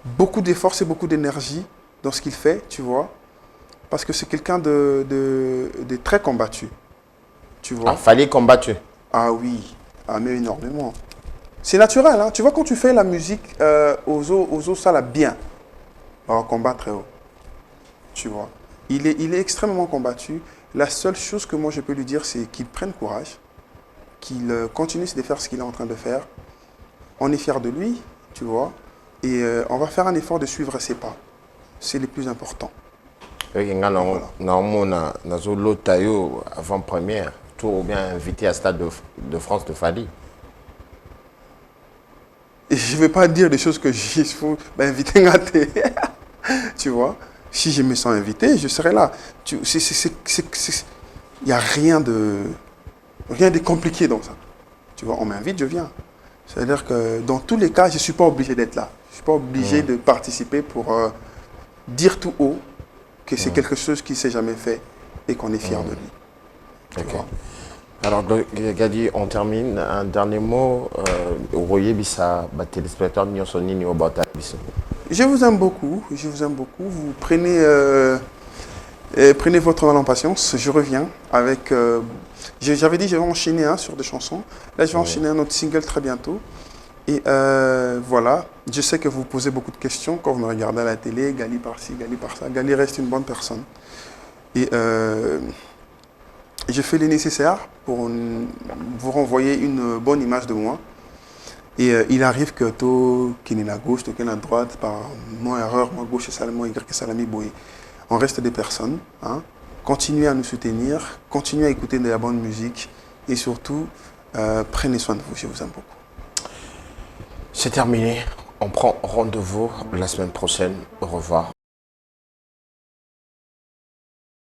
beaucoup d'efforts et beaucoup d'énergie dans ce qu'il fait, tu vois. Parce que c'est quelqu'un de très combattu. Tu vois.
Ah, fallait combattu.
Ah oui, mais énormément. C'est naturel, hein. Tu vois, quand tu fais la musique, Ozo, ça l'a bien. On va combattre très haut. Tu vois. Il est extrêmement combattu. La seule chose que moi je peux lui dire, c'est qu'il prenne courage, qu'il continue de faire ce qu'il est en train de faire. On est fiers de lui, tu vois. Et on va faire un effort de suivre ses pas. C'est le plus important.
avant-première, tout ou bien invité à Stade de France de Fadi.
Et je ne vais pas dire des choses que il faut inviter à tu vois. Si je me sens invité, je serai là. Il n'y a rien de compliqué dans ça. Tu vois, on m'invite, je viens. C'est-à-dire que dans tous les cas, je ne suis pas obligé d'être là. Je ne suis pas obligé de participer pour dire tout haut que c'est quelque chose qui ne s'est jamais fait et qu'on est fier de lui. Tu vois.
Alors, Gadi, on termine. Un dernier mot. Vous voyez, Bissa, téléspectateur, Nyonsoni, au Bata.
Je vous aime beaucoup. Je vous aime beaucoup. Vous prenez, prenez votre mal en patience. Je reviens avec. J'avais dit, je vais enchaîner sur des chansons. Là, je vais enchaîner un autre single très bientôt. Et voilà. Je sais que vous posez beaucoup de questions quand vous me regardez à la télé. Gali par-ci, Gali par-ça. Gali reste une bonne personne. Et je fais le nécessaire pour vous renvoyer une bonne image de moi. Et il arrive que tout qui est à gauche, tout qui est à droite, par mon erreur, moi gauche et salami, Y et salami, boy. On reste des personnes. Hein. Continuez à nous soutenir, continuez à écouter de la bonne musique et surtout, prenez soin de vous. Je vous aime beaucoup.
C'est terminé. On prend rendez-vous la semaine prochaine. Au revoir.